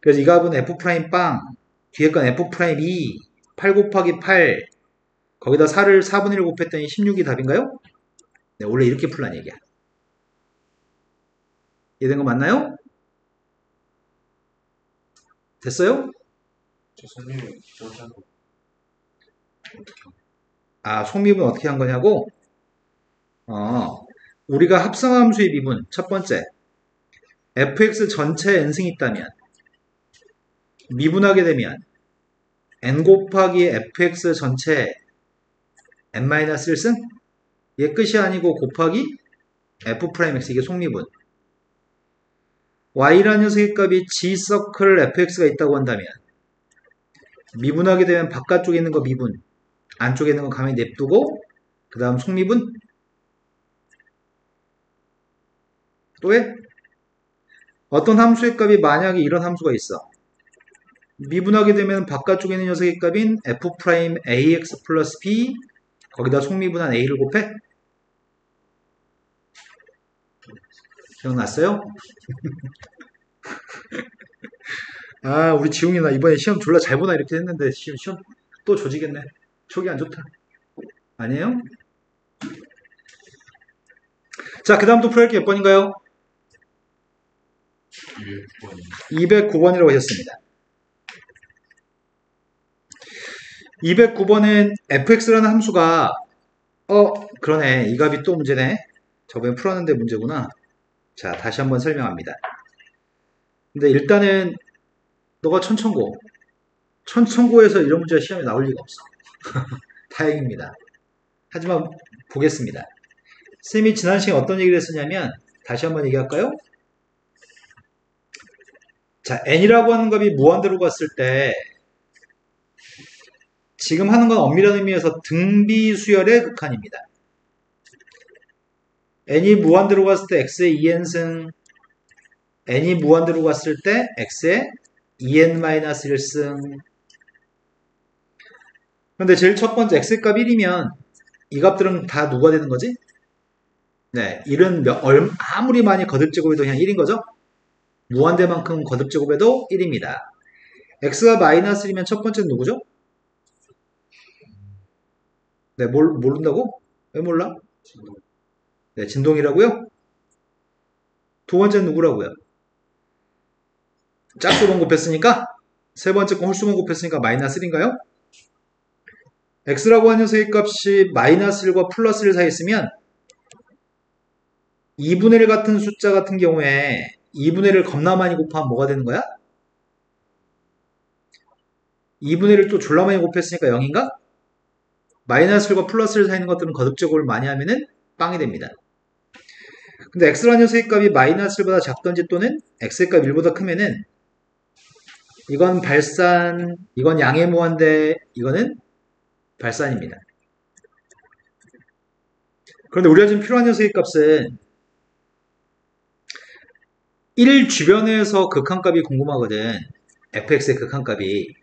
그래서 이 값은 f' 빵. 뒤에 건 f'2. 8 곱하기 8. 거기다 4를 4분의 1 곱했더니 16이 답인가요? 네, 원래 이렇게 풀란 얘기야. 이해된 거 맞나요? 됐어요? 저 선생님이 저렇게 한 거 어떻게 속미분 어떻게 한 거냐고? 우리가 합성함수의 미분 첫 번째 fx 전체 n승이 있다면 미분하게 되면 n 곱하기 fx 전체 n-1승 이게 끝이 아니고 곱하기 f'x 이게 속미분 y라는 녀석의 값이 g서클 fx가 있다고 한다면 미분하게 되면 바깥쪽에 있는 거 미분 안쪽에 있는 거 가만히 냅두고 그 다음 속미분 또 해? 어떤 함수의 값이 만약에 이런 함수가 있어 미분하게 되면 바깥쪽에 있는 녀석의 값인 f'ax 플러스 b 거기다 속미분한 a를 곱해? 기억났어요? 아 우리 지웅이 나 이번에 시험 졸라 잘 보나 이렇게 했는데 시험 또 조지겠네 촉이 안 좋다 아니에요? 자 그 다음 또 풀어할 게 몇 번인가요? 209번이라고 하셨습니다 209번은 fx라는 함수가 그러네 이 값이 또 문제네 저번에 풀었는데 문제구나 자 다시 한번 설명합니다 근데 일단은 너가 천천고에서 이런 문제가 시험에 나올 리가 없어 다행입니다 하지만 보겠습니다 쌤이 지난 시간에 어떤 얘기를 했었냐면 다시 한번 얘기할까요? 자 n이라고 하는 값이 무한대로 갔을 때 지금 하는 건 엄밀한 의미에서 등비수열의 극한입니다. n이 무한대로 갔을 때 x의 2n승 n이 무한대로 갔을 때 x의 2n-1승 그런데 제일 첫 번째 x의 값 1이면 이 값들은 다 누가 되는 거지? 네, 1은 아무리 많이 거듭제곱해도 그냥 1인 거죠? 무한대만큼 거듭제곱해도 1입니다. x가 -1이면 첫 번째는 누구죠? 네, 모른다고? 왜 몰라? 네, 진동이라고요? 두 번째는 누구라고요? 짝수번 곱했으니까? 세 번째 거 홀수번 곱했으니까 -1인가요? x라고 하는 녀석의 값이 -1과 플러스 1 사이에 있으면 2분의 1 같은 숫자 같은 경우에 2분의 1을 겁나 많이 곱하면 뭐가 되는 거야? 2분의 1을 또 졸라 많이 곱했으니까 0인가? -1과 플러스 1 사이에 있는 것들은 거듭제곱을 많이 하면은 빵이 됩니다. 근데 x라는 녀석의 값이 -1보다 작던지 또는 x의 값 1보다 크면은 이건 발산, 이건 양의 무한대, 이거는 발산입니다. 그런데 우리가 지금 필요한 녀석의 값은 1 주변에서 극한값이 궁금하거든. fx의 극한값이.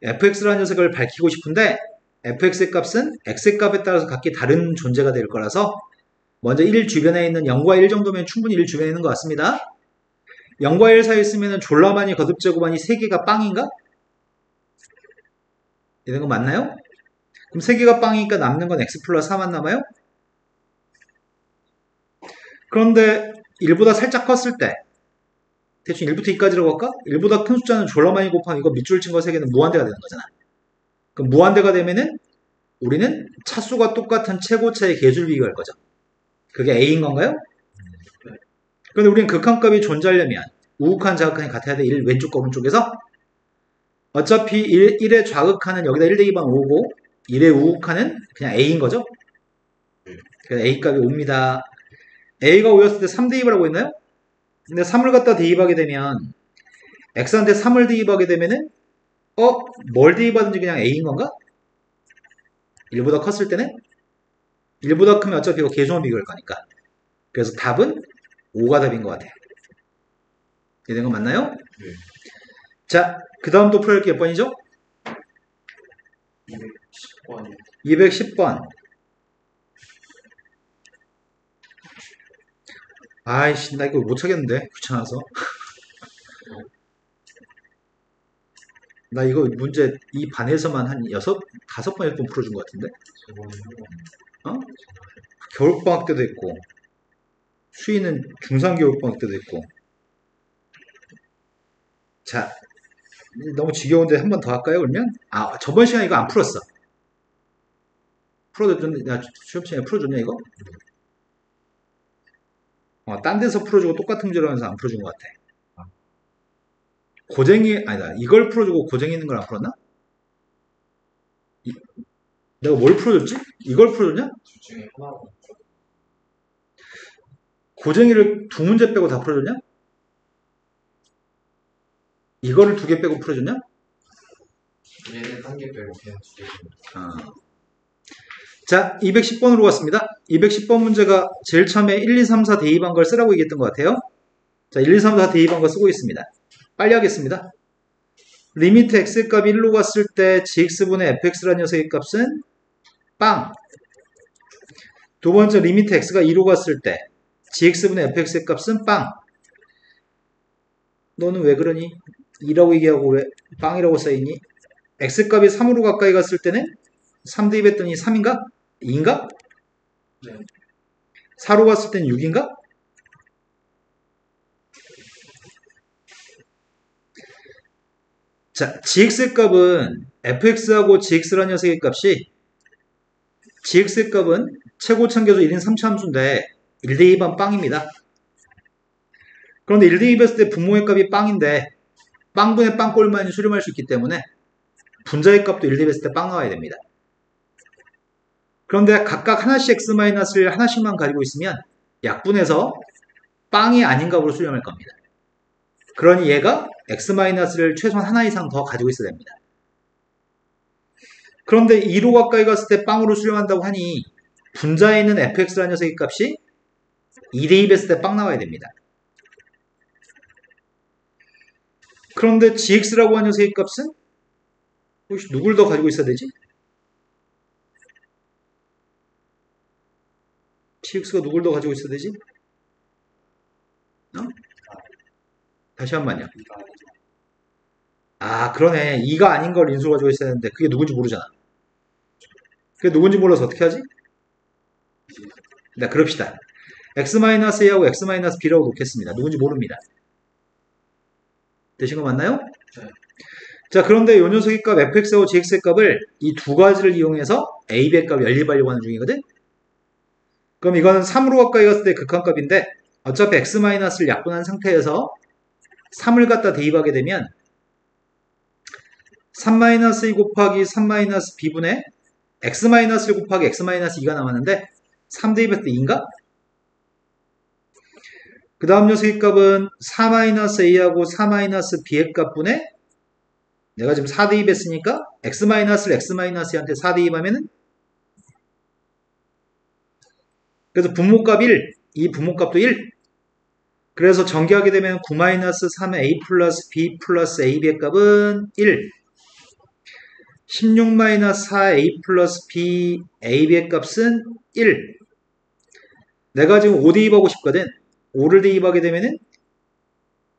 fx라는 녀석을 밝히고 싶은데 fx의 값은 x의 값에 따라서 각기 다른 존재가 될 거라서 먼저 1 주변에 있는 0과 1 정도면 충분히 1 주변에 있는 것 같습니다. 0과 1 사이에 있으면 졸라 많이 거듭제곱하니 3개가 빵인가? 이런 거 맞나요? 그럼 3개가 빵이니까 남는 건 x 플러스 4만 남아요? 그런데 1보다 살짝 컸을 때 대충 1부터 2까지라고 할까? 1보다 큰 숫자는 졸라 많이 곱하면 이거 밑줄 친 거 3개는 무한대가 되는 거잖아. 그럼 무한대가 되면은 우리는 차수가 똑같은 최고차의 개수를 비교할 거죠. 그게 a인 건가요? 그런데 우리는 극한값이 존재하려면 우극한 자극한이 같아야 돼. 1 왼쪽과 오른쪽에서 어차피 1의 좌극한은 여기다 1 대입하면 5고 1의 우극한은 그냥 a인 거죠. 그래서 a 값이 5입니다. a가 5였을 때 3 대입을 하고 있나요? 근데 3을 갖다 대입하게 되면 x한테 3을 대입하게 되면은 뭘 대입하든지 그냥 a인 건가? 1보다 컸을 때는 1보다 크면 어차피 이거 계수만 비교할 거니까. 그래서 답은 5가 답인 것 같아요. 이해된 거 맞나요? 네. 자, 그 다음 또 풀어야 할 게 몇 번이죠? 210번. 210번. 아이씨, 나 이거 못 하겠는데. 귀찮아서. 나 이거 문제 이 반에서만 한 5번에 또 풀어준 것 같은데? 겨울방학 때도 있고, 수위는 중상겨울방학 때도 있고. 자, 너무 지겨운데 한 번 더 할까요, 그러면? 저번 시간에 이거 안 풀었어. 풀어줬는데, 시험 시간에 풀어줬냐, 이거? 딴 데서 풀어주고 똑같은 문제로 하면서 안 풀어준 것 같아. 고쟁이, 아니다. 이걸 풀어주고 고쟁이 있는 걸 안 풀었나? 내가 뭘 풀어줬지? 이걸 풀어줬냐? 둘 중에 하나만 고쟁이를 두 문제 빼고 다 풀어줬냐? 이거를 두 개 빼고 풀어줬냐? 얘는 한 개 빼고 그냥 두 개. 자, 210번으로 갔습니다. 210번 문제가 제일 처음에 1, 2, 3, 4 대입한 걸 쓰라고 얘기했던 것 같아요. 자, 1, 2, 3, 4 대입한 거 쓰고 있습니다. 빨리 하겠습니다. 리미트 x값이 1로 갔을 때 gx분의 fx라는 녀석의 값은 빵. 두 번째 리미트 x가 2로 갔을 때 gx분의 fx의 값은 빵. 너는 왜 그러니? 2라고 얘기하고 왜 빵이라고 써있니? x값이 3으로 가까이 갔을 때는 3 대입했더니 3인가? 2인가? 네. 4로 갔을 때는 6인가? 자, gx의 값은 fx하고 gx라는 녀석의 값이 gx의 값은 최고참계수 1인 3차 함수인데 1대2반 빵입니다. 그런데 1대2했을 때 분모의 값이 빵인데 빵분의 빵꼴만이 수렴할 수 있기 때문에 분자의 값도 1대2했을 때 빵 나와야 됩니다. 그런데 각각 하나씩 x-를 하나씩만 가지고 있으면 약분해서 빵이 아닌 값으로 수렴할 겁니다. 그러니 얘가 x-를 최소한 하나 이상 더 가지고 있어야 됩니다. 그런데 2로 가까이 갔을 때 빵으로 수렴한다고 하니 분자에 있는 fx라는 녀석의 값이 2대2 했을 때 빵 나와야 됩니다. 그런데 gx라고 하는 녀석의 값은 혹시 누굴 더 가지고 있어야 되지? gx가 누굴 더 가지고 있어야 되지? 다시 한 번요. 아, 그러네. 2가 아닌 걸 인수로 가지고 있어야 되는데 그게 누군지 모르잖아. 그게 누군지 몰라서 어떻게 하지? 네, 그럽시다. x-a하고 x-b라고 놓겠습니다. 누군지 모릅니다. 되신 거 맞나요? 네. 자, 그런데 요 녀석의 값 fx하고 gx의 값을 이 두 가지를 이용해서 a, b의 값을 연립하려고 하는 중이거든? 그럼 이거는 3으로 가까이 갔을 때 극한값인데 어차피 x-를 약분한 상태에서 3을 갖다 대입하게 되면 3-2 곱하기 3-b분의 x-1 곱하기 x-2가 남았는데 3 대입했을 때 2인가? 그 다음 녀석의 값은 4-a하고 4-b의 값분의 내가 지금 4 대입했으니까 x-를 x-한테 4 대입하면은 그래서 분모값 1, 이 분모값도 1. 그래서 전개하게 되면 9-3a 플러스 b 플러스 ab의 값은 1. 16-4a 플러스 b ab의 값은 1. 내가 지금 5 대입하고 싶거든. 5를 대입하게 되면은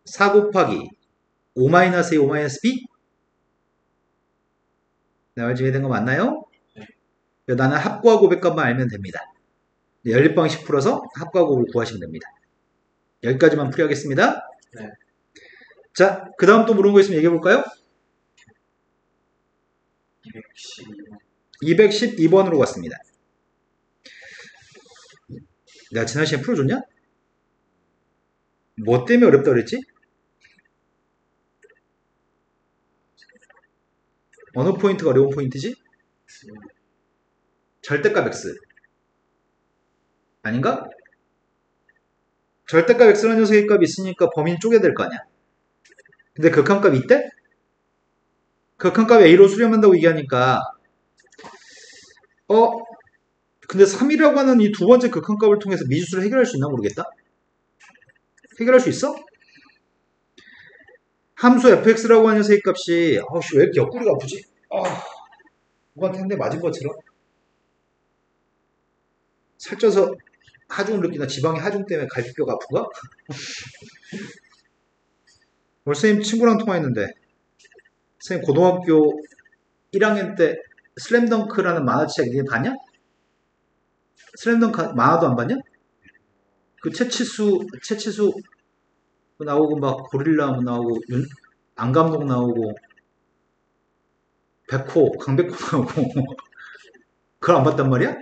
4 곱하기 5-a, 5-b? 내가 지금 된 거 맞나요? 네. 나는 합과 고백값만 알면 됩니다. 연립방식 풀어서 합과 곱을 구하시면 됩니다. 여기까지만 풀이하겠습니다. 네. 자, 그 다음 또 물어본 거 있으면 얘기해 볼까요? 212번으로 갔습니다. 내가 지난 시간에 풀어줬냐? 뭐 때문에 어렵다 그랬지? 어느 포인트가 어려운 포인트지? 절대값 x. 아닌가? 절대값 x라는 녀석의 값이 있으니까 범위는 쪼개야 될 거 아니야. 근데 극한값이 있대? 극한값 a로 수렴한다고 얘기하니까 근데 3이라고 하는 이 두 번째 극한값을 통해서 미지수를 해결할 수 있나 모르겠다. 해결할 수 있어? 함수 fx라고 하는 녀석의 값이 왜 이렇게 옆구리가 아프지? 누구한테 한 대 맞은 것처럼 살쪄서 하중을 느끼나 지방의 하중 때문에 갈비뼈가 아픈가? 오늘 선생님 친구랑 통화했는데 선생님 고등학교 1학년 때 슬램덩크라는 만화책 니네 봤냐? 슬램덩크 만화도 안 봤냐? 그 채치수 나오고 막 고릴라 나오고 안감독 나오고 강백호 나오고 그걸 안 봤단 말이야?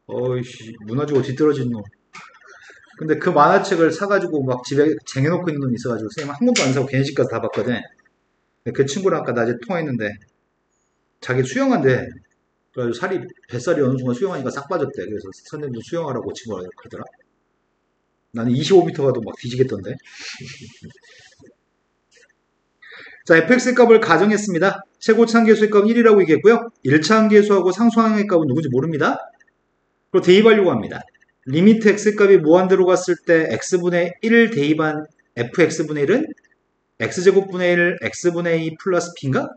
어이씨 문화적으로 뒤떨어진 놈. 근데 그 만화책을 사가지고 막 집에 쟁여놓고 있는 놈이 있어가지고 선생님 한 번도 안 사고 걔네 집 가서 다 봤거든. 그 친구랑 아까 낮에 통화했는데 자기 수영한대. 그래가지고 뱃살이 어느 순간 수영하니까 싹 빠졌대. 그래서 선생님도 수영하라고 친구가 그러더라. 나는 25m 가도 막 뒤지겠던데. 자, fx 값을 가정했습니다. 최고차항 계수의 값은 1이라고 얘기했고요. 1차항 계수하고 상수항의 값은 누군지 모릅니다. 그리고 대입하려고 합니다. 리미트 x 값이 무한대로 갔을 때 x분의 1 대입한 fx분의 1은 x제곱분의 1 x분의 2 플러스 b인가?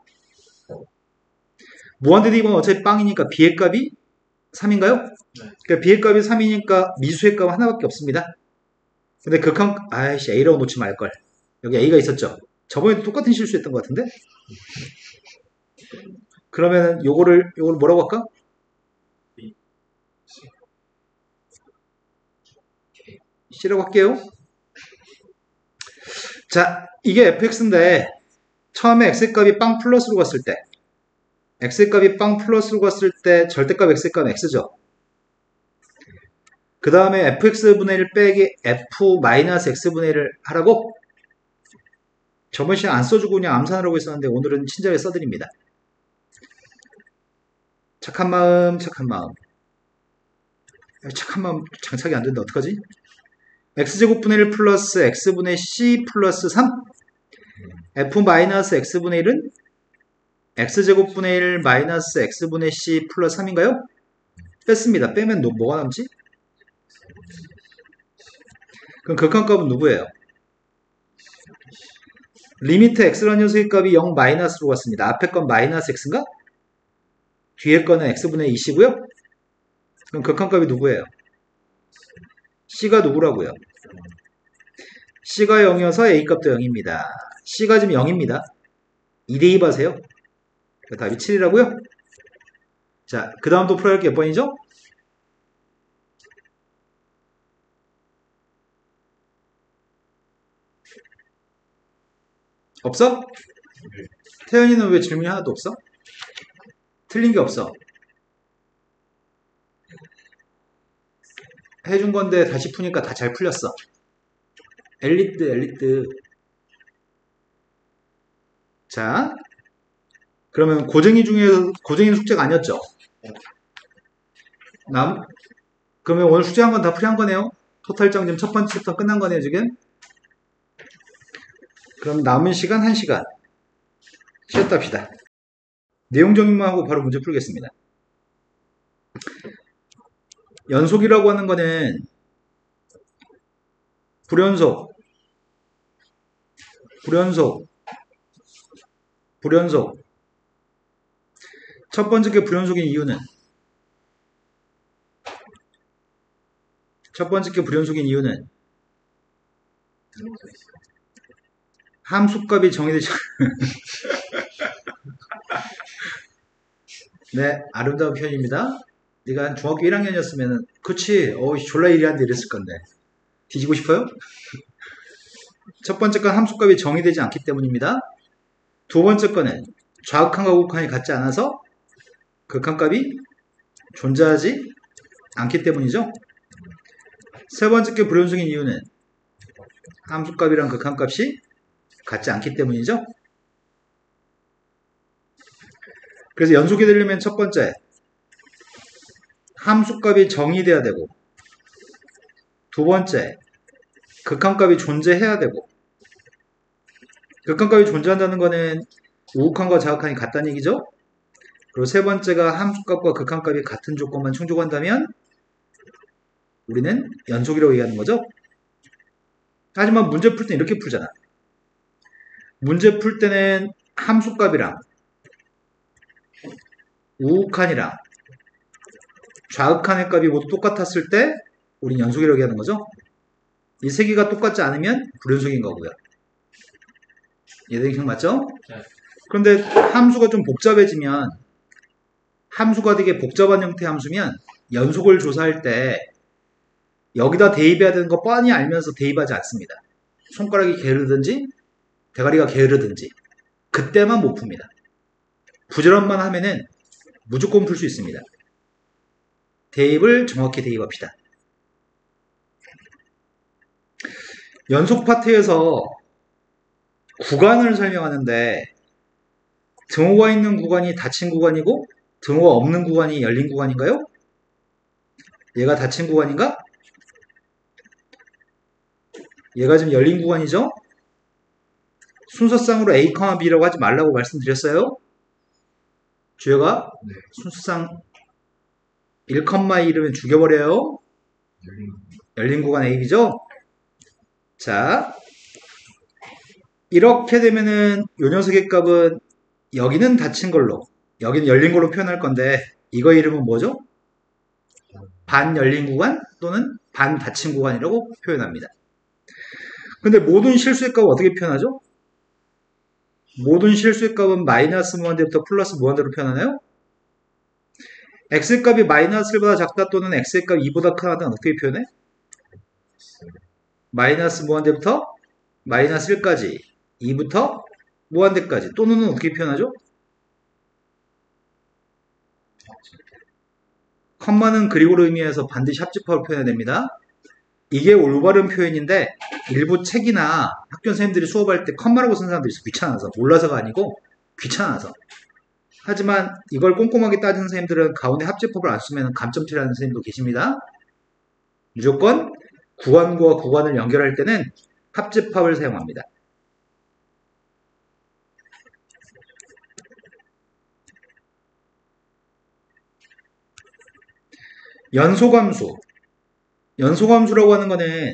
무한대 대입은 어차피 빵이니까 b의 값이 3인가요? 네. 그러니까 b의 값이 3이니까 미수의 값은 하나밖에 없습니다. 근데 극한, 아이씨, a라고 놓지 말걸. 여기 a가 있었죠? 저번에도 똑같은 실수했던 것 같은데? 그러면은 요거를 뭐라고 할까? C라고 할게요. 자, 이게 fx인데 처음에 x값이 빵 플러스로 갔을 때 x값이 빵 플러스로 갔을 때 절대값 x값은 x죠. 그 다음에 fx분의 1 빼기 f 마이너스 x분의 1을 하라고? 저번 시간 안 써주고 그냥 암산하라고 했었는데 오늘은 친절하게 써드립니다. 착한 마음, 착한 마음. 착한 마음 장착이 안 된다. 어떡하지? x제곱분의 1 플러스 x분의 c 플러스 3 f 마이너스 x분의 1은 x제곱분의 1 마이너스 x분의 c 플러스 3인가요? 뺐습니다. 빼면 뭐가 남지? 그럼 극한값은 누구예요? 리미트 x라는 녀석의 값이 0 마이너스로 갔습니다. 앞에 건 마이너스 x인가? 뒤에 거는 x분의 2이고요. 그럼 극한값이 누구예요? c가 누구라고요? c가 0이어서 a값도 0입니다. c가 지금 0입니다. 2대2 하세요. 답이 7이라고요? 자, 그 다음 또 풀어야 할 게 몇 번이죠? 없어? 태연이는 왜 질문이 하나도 없어? 틀린 게 없어. 해준 건데 다시 푸니까 다 잘 풀렸어. 엘리트. 자, 그러면 고쟁이 중에서 고쟁이는 숙제가 아니었죠? 그러면 오늘 숙제한 건 다 풀이한 거네요? 토탈정 지금 첫 번째 챕터 끝난 거네요, 지금? 그럼 남은 시간 1시간. 쉬었다 합시다. 내용 정리만 하고 바로 문제 풀겠습니다. 연속이라고 하는 거는 불연속. 첫 번째 게 불연속인 이유는 함수값이 정해지지 네, 아름다운 표현입니다. 네가 중학교 1학년이었으면 그치, 졸라 일이한데 이랬을 건데 뒤지고 싶어요? 첫 번째 건 함수값이 정의되지 않기 때문입니다. 두 번째 거는 좌극한과 우극한이 같지 않아서 극한값이 존재하지 않기 때문이죠. 세 번째 게 불연속인 이유는 함수값이랑 극한값이 같지 않기 때문이죠. 그래서 연속이 되려면 첫 번째 함수값이 정의돼야 되고, 두 번째 극한값이 존재해야 되고, 극한값이 존재한다는 거는 우극한과 좌극한이 같다는 얘기죠. 그리고 세 번째가 함수값과 극한값이 같은 조건만 충족한다면 우리는 연속이라고 얘기하는 거죠. 하지만 문제 풀 때는 이렇게 풀잖아. 문제 풀 때는 함수값이랑 우극한이랑 좌극한의 값이 모두 똑같았을 때 우리는 연속이라고 얘기하는 거죠. 이 세 개가 똑같지 않으면 불연속인 거고요. 이해되는 게 맞죠? 네. 그런데 함수가 좀 복잡해지면, 함수가 되게 복잡한 형태의 함수면 연속을 조사할 때 여기다 대입해야 되는 거 뻔히 알면서 대입하지 않습니다. 손가락이 게으르든지 대가리가 게으르든지 그때만 못 풉니다. 부절함만 하면은 무조건 풀 수 있습니다. 대입을 정확히 대입합시다. 연속 파트에서 구간을 설명하는데 등호가 있는 구간이 닫힌 구간이고 등호가 없는 구간이 열린 구간인가요? 얘가 닫힌 구간인가? 얘가 지금 열린 구간이죠? 순서상으로 A, B라고 하지 말라고 말씀드렸어요? 주여가 네. 순서상 1,2면 죽여버려요. 열린 구간 A, B죠? 자, 이렇게 되면은 요 녀석의 값은 여기는 닫힌 걸로, 여기는 열린 걸로 표현할 건데 이거 이름은 뭐죠? 반 열린 구간 또는 반 닫힌 구간이라고 표현합니다. 근데 모든 실수의 값은 어떻게 표현하죠? 모든 실수의 값은 마이너스 무한대부터 플러스 무한대로 표현하나요? x의 값이 마이너스 1보다 작다 또는 x의 값이 2보다 크다는 어떻게 표현해? 마이너스 무한대부터 마이너스 1까지 2부터 무한대까지 또는 어떻게 표현하죠? 컴마는 그리고를 의미해서 반드시 합집합을 표현해야 됩니다. 이게 올바른 표현인데 일부 책이나 학교 선생님들이 수업할 때 컴마라고 쓴 사람들이 있어. 귀찮아서. 몰라서가 아니고 귀찮아서. 하지만 이걸 꼼꼼하게 따지는 선생님들은 가운데 합집합을 안 쓰면 감점치라는 선생님도 계십니다. 무조건 구간과 구간을 연결할 때는 합집합을 사용합니다. 연소함수. 연소함수라고 하는 거는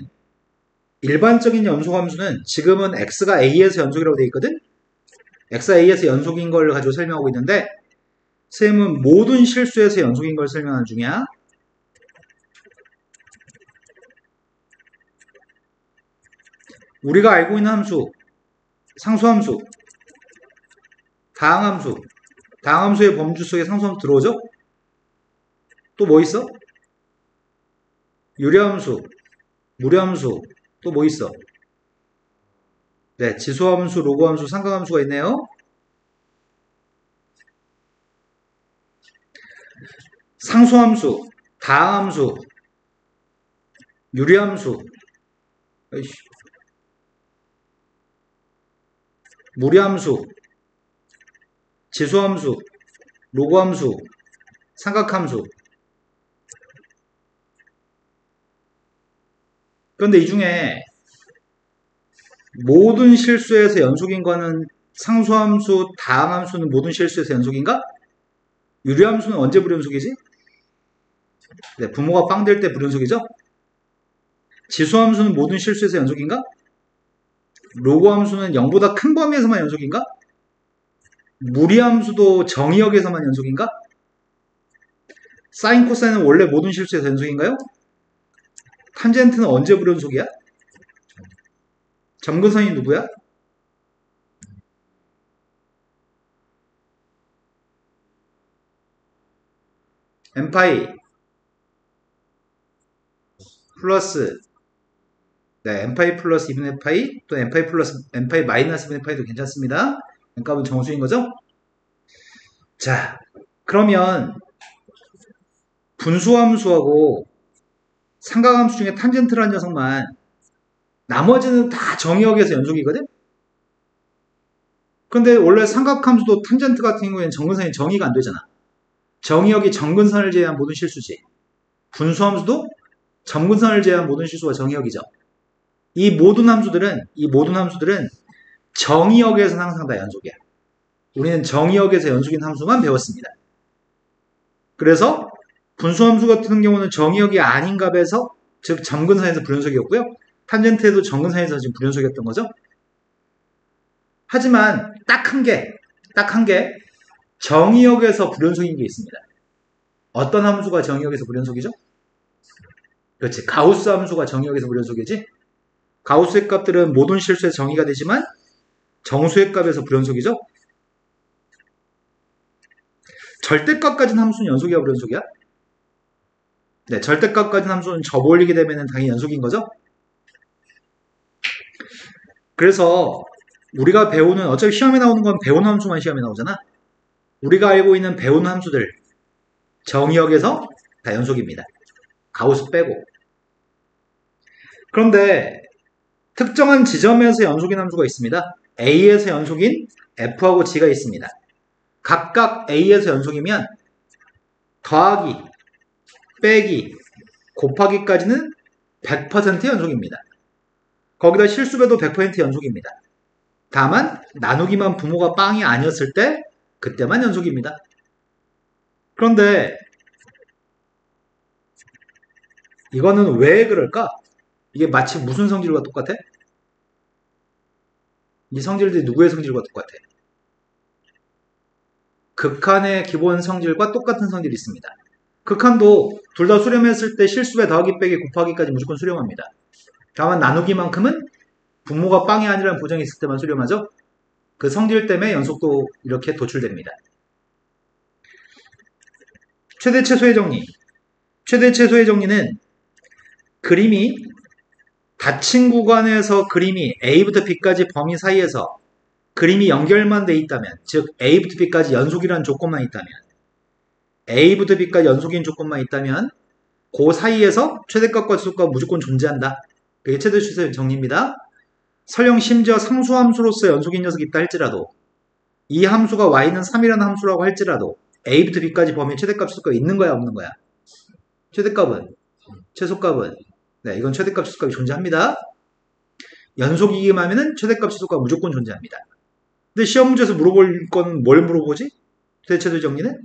일반적인 연소함수는 지금은 x가 a에서 연속이라고 되어 있거든? x가 a에서 연속인 걸 가지고 설명하고 있는데 쌤은 모든 실수에서 연속인 걸 설명하는 중이야. 우리가 알고 있는 함수, 상수함수, 다항함수, 다항함수의 범주 속에 상수함수 들어오죠? 또 뭐 있어? 유리함수, 무리함수, 또 뭐 있어? 네, 지수함수, 로그함수, 상각함수가 있네요. 상수함수, 다항함수, 유리함수, 무리함수, 지수함수, 로그함수, 삼각함수. 그런데 이 중에 모든 실수에서 연속인 거는 상수함수, 다항함수는 모든 실수에서 연속인가? 유리함수는 언제 불연속이지? 네, 부모가 빵 될 때 불연속이죠? 지수함수는 모든 실수에서 연속인가? 로그함수는 0보다 큰 범위에서만 연속인가? 무리함수도 정의역에서만 연속인가? 사인, 코사인은 원래 모든 실수에서 연속인가요? 탄젠트는 언제 불연속이야? 점근선이 누구야? n파이 플러스 네, n파이 플러스 2분의 파이 또 n파이 플러스 n파이 마이너스 2분의 파이도 괜찮습니다. n값은 정수인 거죠? 자, 그러면 분수함수하고 삼각함수 중에 탄젠트라는 녀석만 나머지는 다 정의역에서 연속이거든? 근데 원래 삼각함수도 탄젠트 같은 경우에는 정근선이 정의가 안 되잖아. 정의역이 정근선을 제외한 모든 실수지. 분수함수도 정근선을 제외한 모든 실수가 정의역이죠. 이 모든 함수들은 정의역에서는 항상 다 연속이야. 우리는 정의역에서 연속인 함수만 배웠습니다. 그래서 분수함수 같은 경우는 정의역이 아닌 값에서 즉 정근선에서 불연속이었고요. 탄젠트에도 정근선에서 지금 불연속이었던 거죠. 하지만 딱 한 개 정의역에서 불연속인 게 있습니다. 어떤 함수가 정의역에서 불연속이죠? 그렇지. 가우스 함수가 정의역에서 불연속이지. 가우스의 값들은 모든 실수에 정의가 되지만 정수의 값에서 불연속이죠. 절대값 가진 함수는 연속이야, 불연속이야? 네, 절대값 가진 함수는 접올리게 되면 당연히 연속인 거죠. 그래서 우리가 배우는 어차피 시험에 나오는 건 배우는 함수만 시험에 나오잖아. 우리가 알고 있는 배우는 함수들 정의역에서 다 연속입니다. 가우스 빼고. 그런데 특정한 지점에서 연속인 함수가 있습니다. A에서 연속인 F하고 G가 있습니다. 각각 A에서 연속이면 더하기, 빼기, 곱하기까지는 100% 연속입니다. 거기다 실수배도 100% 연속입니다. 다만 나누기만 부모가 빵이 아니었을 때 그때만 연속입니다. 그런데 이거는 왜 그럴까? 이게 마치 무슨 성질과 똑같아? 이 성질들이 누구의 성질과 똑같아? 극한의 기본 성질과 똑같은 성질이 있습니다. 극한도 둘 다 수렴했을 때 실수배 더하기 빼기 곱하기까지 무조건 수렴합니다. 다만 나누기만큼은 분모가 빵이 아니라는 보장이 있을 때만 수렴하죠. 그 성질 때문에 연속도 이렇게 도출됩니다. 최대 최소의 정리. 최대 최소의 정리는 그림이 닫힌 구간에서 그림이 A부터 B까지 범위 사이에서 그림이 연결만 돼 있다면, 즉 A부터 B까지 연속이라는 조건만 있다면, A부터 B까지 연속인 조건만 있다면 그 사이에서 최대값과 최소값 무조건 존재한다. 그게 최대 최소의 정리입니다. 설령 심지어 상수함수로서 연속인 녀석이 있다 할지라도, 이 함수가 y는 3이라는 함수라고 할지라도 A부터 B까지 범위에 최대값, 최소값이 있는 거야, 없는 거야? 최대값은? 최소값은? 네, 이건 최대값, 최소값이 존재합니다. 연속이기만 하면은 최대값, 최소값 무조건 존재합니다. 근데 시험 문제에서 물어볼 건 뭘 물어보지? 최대 최소의 정리는?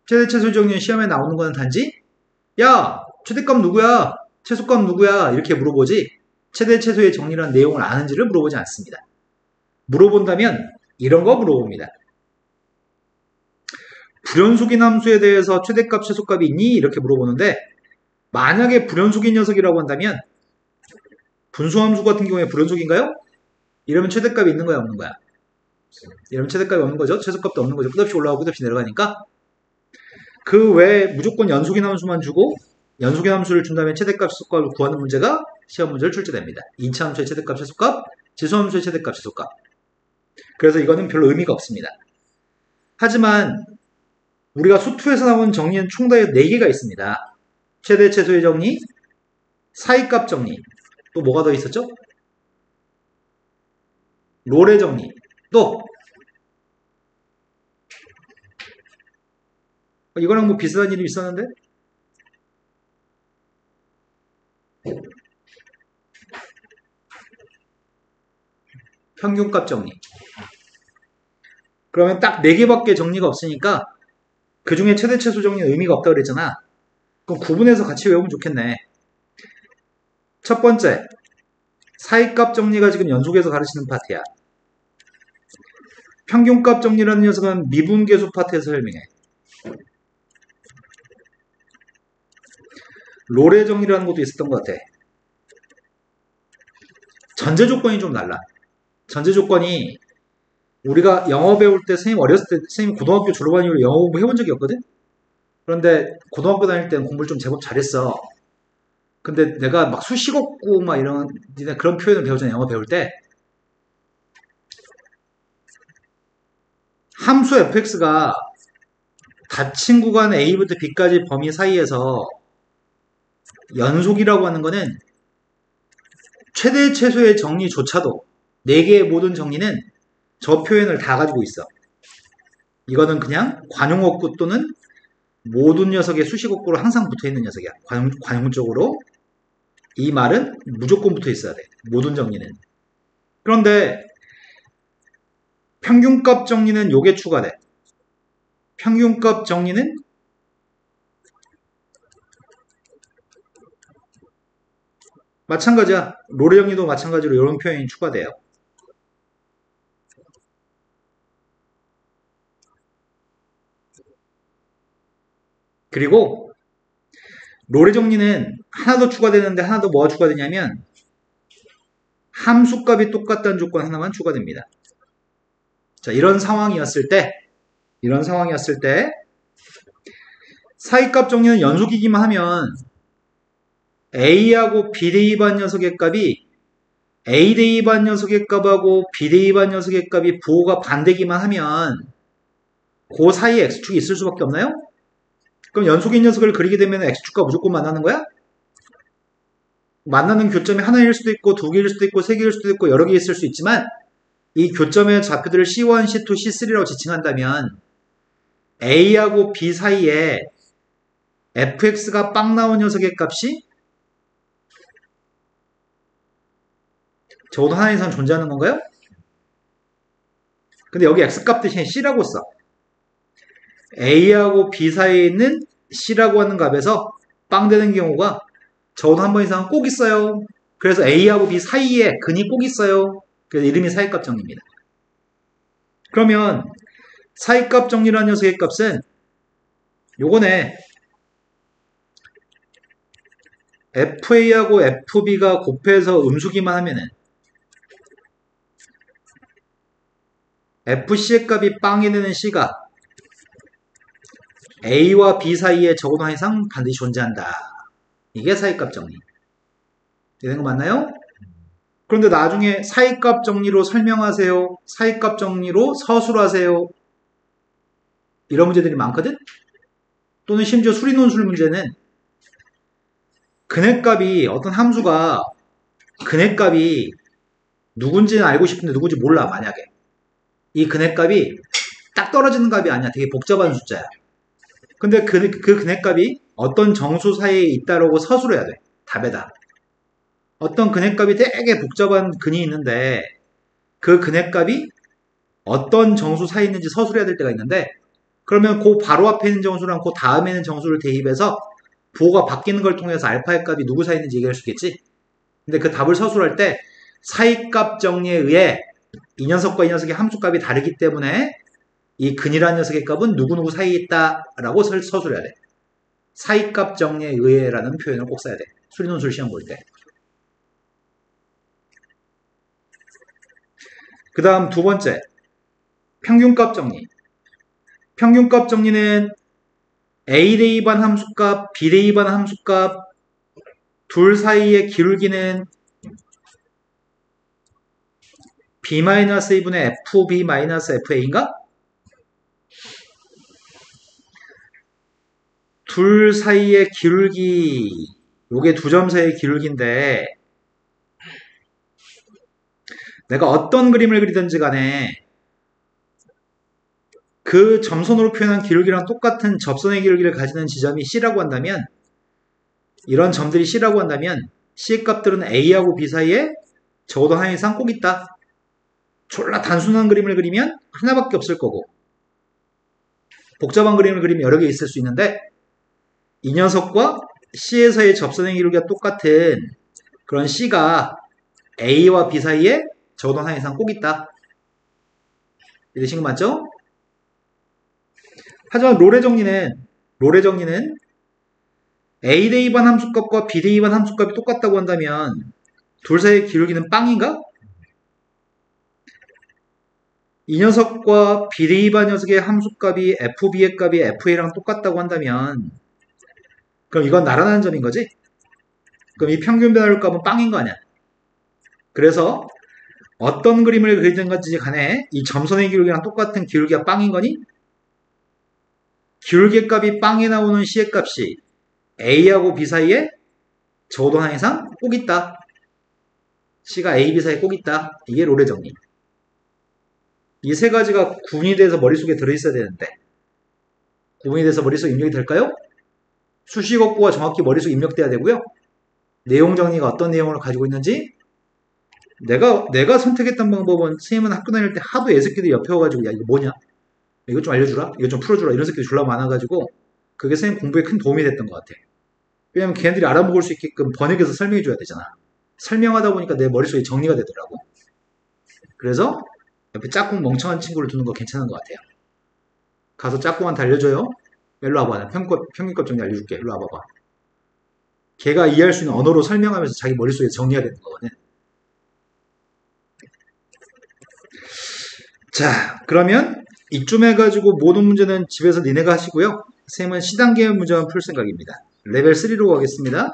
최대 최소의 정리는 시험에 나오는 거는 단지 야, 최대값 누구야? 최소값 누구야? 이렇게 물어보지 최대 최소의 정리라는 내용을 아는지를 물어보지 않습니다. 물어본다면 이런 거 물어봅니다. 불연속인 함수에 대해서 최대값, 최소값이 있니? 이렇게 물어보는데, 만약에 불연속인 녀석이라고 한다면 분수함수 같은 경우에 불연속인가요? 이러면 최대값이 있는 거야, 없는 거야? 이러면 최대값이 없는 거죠. 최소값도 없는 거죠. 끝없이 올라가고 끝없이 내려가니까. 그 외에 무조건 연속인 함수만 주고 연속인 함수를 준 다음에 최대값, 최소값을 구하는 문제가 시험 문제로 출제됩니다. 2차 함수의 최대값, 최소값, 지수함수의 최대값, 최소값. 그래서 이거는 별로 의미가 없습니다. 하지만 우리가 수투에서 나온 정리는 총 다 4개가 있습니다. 최대 최소의 정리, 사이값 정리, 또 뭐가 더 있었죠? 롤의 정리, 또 이거랑 뭐 비슷한 이름이 있었는데? 평균값 정리. 그러면 딱 4개밖에 정리가 없으니까 그 중에 최대 최소 정리는 의미가 없다고 그랬잖아. 그럼 구분해서 같이 외우면 좋겠네. 첫 번째, 사이값 정리가 지금 연속해서 가르치는 파트야. 평균값 정리라는 녀석은 미분계수 파트에서 설명해. 롤의 정리라는 것도 있었던 것 같아. 전제 조건이 좀 달라. 전제 조건이 우리가 영어 배울 때 선생님 어렸을 때 선생님 고등학교 졸업한 이후로 영어 공부 해본 적이 없거든? 그런데 고등학교 다닐 때는 공부를 좀 제법 잘했어. 근데 내가 막 수식 없고 막 이런 그런 표현을 배우잖아, 영어 배울 때. 함수 fx가 닫힌 구간 a부터 b까지 범위 사이에서 연속이라고 하는 거는 최대 최소의 정리조차도 4개의 모든 정리는 저 표현을 다 가지고 있어. 이거는 그냥 관용어구 또는 모든 녀석의 수식어구로 항상 붙어있는 녀석이야. 관용적으로 이 말은 무조건 붙어있어야 돼. 모든 정리는. 그런데 평균값 정리는 요게 추가돼. 평균값 정리는 마찬가지야. 롤의 정리도 마찬가지로 이런 표현이 추가돼요. 그리고 롤의 정리는 하나 더 추가되는데 하나 더 뭐가 추가되냐면 함수값이 똑같다는 조건 하나만 추가됩니다. 자, 이런 상황이었을 때 사이값 정리는 연속이기만 하면 A하고 B 대입한 녀석의 값이 A 대입한 녀석의 값하고 B 대입한 녀석의 값이 부호가 반대기만 하면 그 사이에 X축이 있을 수밖에 없나요? 그럼 연속인 녀석을 그리게 되면 X축과 무조건 만나는 거야? 만나는 교점이 하나일 수도 있고 두 개일 수도 있고 세 개일 수도 있고 여러 개 있을 수 있지만 이 교점의 좌표들을 C1, C2, C3라고 지칭한다면 A하고 B 사이에 fx가 빵 나온 녀석의 값이 적어도 하나 이상 존재하는 건가요? 근데 여기 x값 대신에 c라고 써. a하고 b 사이에 있는 c라고 하는 값에서 빵 되는 경우가 적어도 한 번 이상은 꼭 있어요. 그래서 a하고 b 사이에 근이 꼭 있어요. 그래서 이름이 사이값 정리입니다. 그러면 사이값 정리라는 녀석의 값은 요거네. FA하고 FB가 곱해서 음수기만 하면은 FC의 값이 빵이 되는 C가 A와 B 사이에 적어도 한 이상 반드시 존재한다. 이게 사이값 정리. 되는 거 맞나요? 그런데 나중에 사이값 정리로 설명하세요. 사이값 정리로 서술하세요. 이런 문제들이 많거든? 또는 심지어 수리논술 문제는 근해값이 어떤 함수가 근해값이 누군지는 알고 싶은데 누군지 몰라 만약에 이 근해값이 딱 떨어지는 값이 아니야. 되게 복잡한 숫자야. 근데 그 근해값이 어떤 정수 사이에 있다라고 서술해야 돼. 답에다. 어떤 근해값이 되게 복잡한 근이 있는데 그 근해값이 어떤 정수 사이에 있는지 서술해야 될 때가 있는데 그러면 그 바로 앞에 있는 정수랑 그 다음에 있는 정수를 대입해서 부호가 바뀌는 걸 통해서 알파의 값이 누구 사이에 있는지 얘기할 수 있겠지? 근데 그 답을 서술할 때 사이값 정리에 의해 이 녀석과 이 녀석의 함수값이 다르기 때문에 이 근이라는 녀석의 값은 누구누구 사이에 있다라고 서술해야 돼. 사이값 정리에 의해라는 표현을 꼭 써야 돼. 수리논술 시험 볼 때. 그 다음 두 번째, 평균값 정리. 평균값 정리는 A 대입한 함수값, B 대입한 함수값 둘 사이의 기울기는 B-A분의 FB-FA인가? 둘 사이의 기울기, 요게 두 점 사이의 기울기인데 내가 어떤 그림을 그리든지 간에 그 점선으로 표현한 기울기랑 똑같은 접선의 기울기를 가지는 지점이 C라고 한다면 이런 점들이 C라고 한다면 C의 값들은 A하고 B 사이에 적어도 하나 이상 꼭 있다. 졸라 단순한 그림을 그리면 하나밖에 없을 거고 복잡한 그림을 그리면 여러 개 있을 수 있는데 이 녀석과 C에서의 접선의 기울기가 똑같은 그런 C가 A와 B 사이에 적어도 하나 이상 꼭 있다. 이해되신 거 맞죠? 하지만 롤의 정리는 A 대입한 함수값과 B 대입한 함수값이 똑같다고 한다면 둘 사이의 기울기는 빵인가? 이 녀석과 B 대입한 녀석의 함수값이 FB의 값이 FA랑 똑같다고 한다면 그럼 이건 나란한 점인 거지? 그럼 이 평균 변화율 값은 빵인 거 아니야? 그래서 어떤 그림을 그리든 건지 간에 이 점선의 기울기랑 똑같은 기울기가 빵인 거니? 기울기 값이 빵에 나오는 C의 값이 A하고 B 사이에 적어도 하나 이상 꼭 있다. C가 A, B 사이에 꼭 있다. 이게 롤의 정리. 이 세 가지가 구분이 돼서 머릿속에 들어있어야 되는데 구분이 돼서 머릿속에 입력이 될까요? 수식어구가 정확히 머릿속에 입력돼야 되고요. 내용 정리가 어떤 내용을 가지고 있는지 내가 선택했던 방법은 선생님은 학교 다닐 때 하도 애새끼들이 옆에 와가지고 야 이거 뭐냐? 이거 좀 알려주라? 이거 좀 풀어주라? 이런 새끼들이 졸라 많아가지고 그게 선생님 공부에 큰 도움이 됐던 것 같아. 왜냐면 걔네들이 알아먹을 수 있게끔 번역해서 설명해줘야 되잖아. 설명하다 보니까 내 머릿속에 정리가 되더라고. 그래서 옆에 짝꿍 멍청한 친구를 두는 거 괜찮은 것 같아요. 가서 짝꿍한테 알려줘요. 일로 와봐. 평균값 정리 알려줄게. 일로 와봐봐. 걔가 이해할 수 있는 언어로 설명하면서 자기 머릿속에 정리가 되는 거거든. 자, 그러면 이쯤 해가지고 모든 문제는 집에서 니네가 하시고요. 선생님은 C단계 문제만 풀 생각입니다. 레벨 3로 가겠습니다.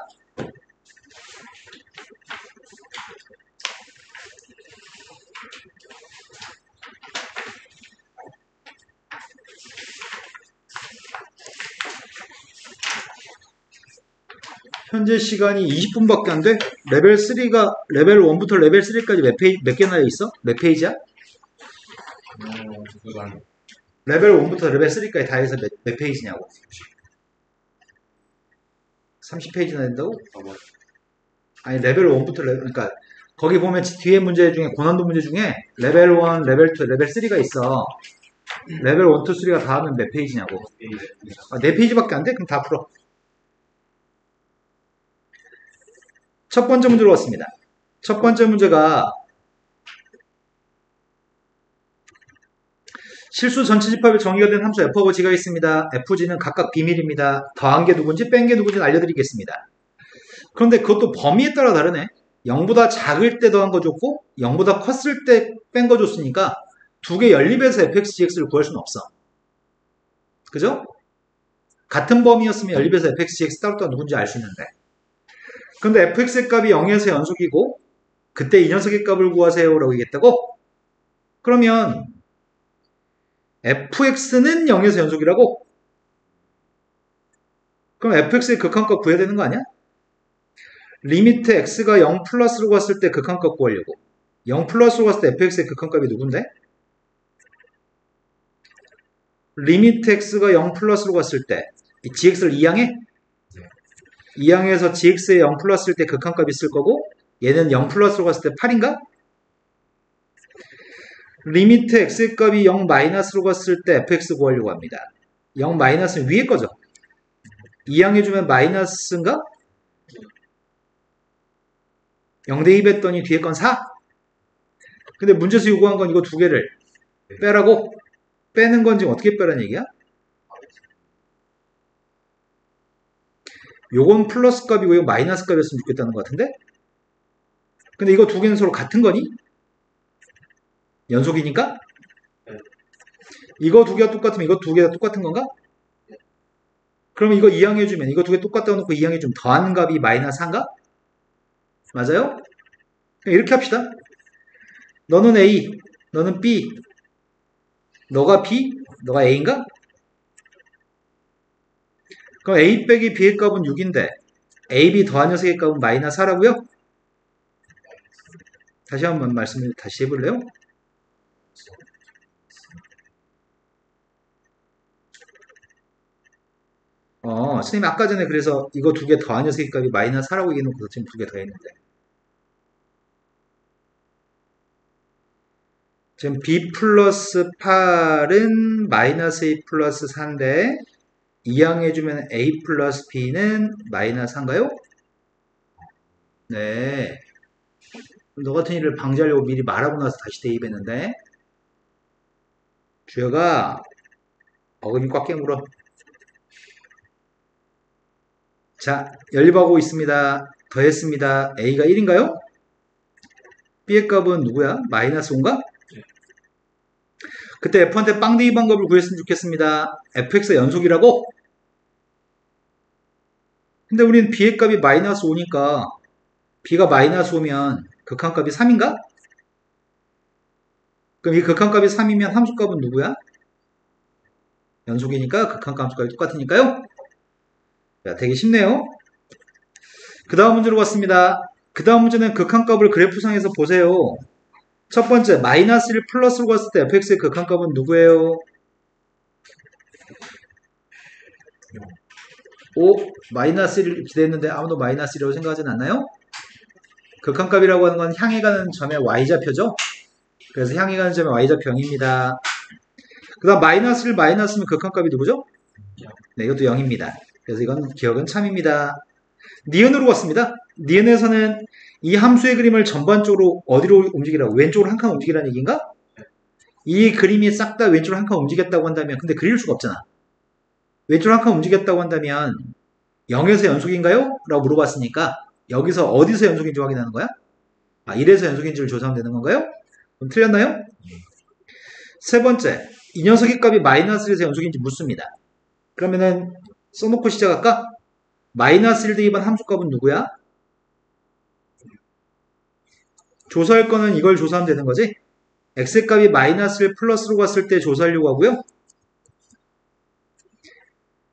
현재 시간이 20분밖에 안 돼? 레벨 3가, 레벨 1부터 레벨 3까지 몇 개 나여 있어? 몇 페이지야? 그건 레벨 1부터 레벨 3까지 다 해서 몇 페이지냐고? 30페이지나 된다고? 아니, 레벨 1부터 그러니까, 거기 보면 뒤에 문제 중에, 고난도 문제 중에, 레벨 1, 레벨 2, 레벨 3가 있어. 레벨 1, 2, 3가 다 하면 몇 페이지냐고? 아, 4페이지밖에 안 돼? 그럼 다 풀어. 첫 번째 문제로 왔습니다. 첫 번째 문제가 실수 전체 집합에 정의가 된 함수 f하고 g가 있습니다. fg는 각각 비밀입니다. 더한 게 누군지 뺀 게 누군지 알려드리겠습니다. 그런데 그것도 범위에 따라 다르네. 0보다 작을 때 더한 거 줬고 0보다 컸을 때 뺀 거 줬으니까 두 개 연립해서 fx, gx를 구할 수는 없어. 그죠? 같은 범위였으면 연립해서 fx, gx 따로따로 누군지 알 수 있는데, 근데 fx의 값이 0에서 연속이고 그때 이 녀석의 값을 구하세요 라고 얘기했다고? 그러면 fx는 0에서 연속이라고? 그럼 fx의 극한값 구해야 되는 거 아니야? 리미트 x가 0 플러스로 갔을 때 극한값 구하려고. 0 플러스로 갔을 때 fx의 극한값이 누군데? 리미트 x가 0 플러스로 갔을 때 gx를 2항해? 2항에서 gx의 0 플러스일 때 극한값이 있을 거고, 얘는 0 플러스로 갔을 때 8인가? 리미트 x의 값이 0 마이너스로 갔을 때 fx 구하려고 합니다. 0 마이너스는 위에 거죠. 2항해주면 마이너스인가? 0 대입했더니 뒤에 건 4? 근데 문제에서 요구한 건 이거 두 개를 빼라고? 빼는 건 지금 어떻게 빼라는 얘기야? 요건 플러스 값이고 이거 마이너스 값이었으면 좋겠다는 것 같은데? 근데 이거 두 개는 서로 같은 거니? 연속이니까? 이거 두 개가 똑같으면 이거 두 개가 똑같은 건가? 그러면 이거 2항 해주면 이거 두 개 똑같다고 놓고 2항 해주면 더한 값이 마이너스 4인가? 맞아요? 이렇게 합시다. 너는 A, 너는 B, 너가 B, 너가 A인가? 그럼 A 빼기 B의 값은 6인데 AB 더한 녀석의 값은 마이너스 4라고요? 다시 한번 말씀을 다시 해볼래요? 선생님 아까 전에 그래서 이거 두 개 더한 녀석의 값이 마이너스 4라고 얘기해놓고 지금 두 개 더했는데, 지금 B 플러스 8은 마이너스 A 플러스 4인데 2항 해주면 A 플러스 B는 마이너스 4인가요? 네. 너 같은 일을 방지하려고 미리 말하고 나서 다시 대입했는데, 주여가 어금니 꽉 깨물어. 자, 연립하고 있습니다. 더했습니다. A가 1인가요? B의 값은 누구야? 마이너스 5인가? 그때 F한테 빵대기 방법을 구했으면 좋겠습니다. fx가 연속이라고? 근데 우리는 B의 값이 마이너스 5니까 B가 마이너스 5면 극한값이 3인가? 그럼 이 극한값이 3이면 함수값은 누구야? 연속이니까 극한값 함수값이 똑같으니까요. 자, 되게 쉽네요. 그 다음 문제로 갔습니다. 그 다음 문제는 극한값을 그래프상에서 보세요. 첫 번째, 마이너스 1 플러스로 갔을 때 fx의 극한값은 누구예요? 5, 마이너스 1 기대했는데 아무도 마이너스 1이라고 생각하진 않나요? 극한값이라고 하는 건 향해 가는 점의 y좌표죠? 그래서 향해 가는 점의 y좌표 0입니다. 그 다음 마이너스 1 마이너스면 극한값이 누구죠? 네, 이것도 0입니다. 그래서 이건 기억은 참입니다. 니은으로 갔습니다. 니은에서는 이 함수의 그림을 전반적으로 어디로 움직이라고? 왼쪽으로 한 칸 움직이라는 얘기인가? 이 그림이 싹 다 왼쪽으로 한 칸 움직였다고 한다면, 근데 그릴 수가 없잖아. 왼쪽으로 한 칸 움직였다고 한다면 0에서 연속인가요? 라고 물어봤으니까 여기서 어디서 연속인지 확인하는 거야? 아, 1에서 연속인지를 조사하면 되는 건가요? 그럼 틀렸나요? 세 번째, 이 녀석의 값이 마이너스 1에서 연속인지 묻습니다. 그러면은 써놓고 시작할까? 마이너스 1 대입한 함수값은 누구야? 조사할 거는 이걸 조사하면 되는 거지? x의 값이 마이너스 1 플러스로 갔을 때 조사하려고 하고요.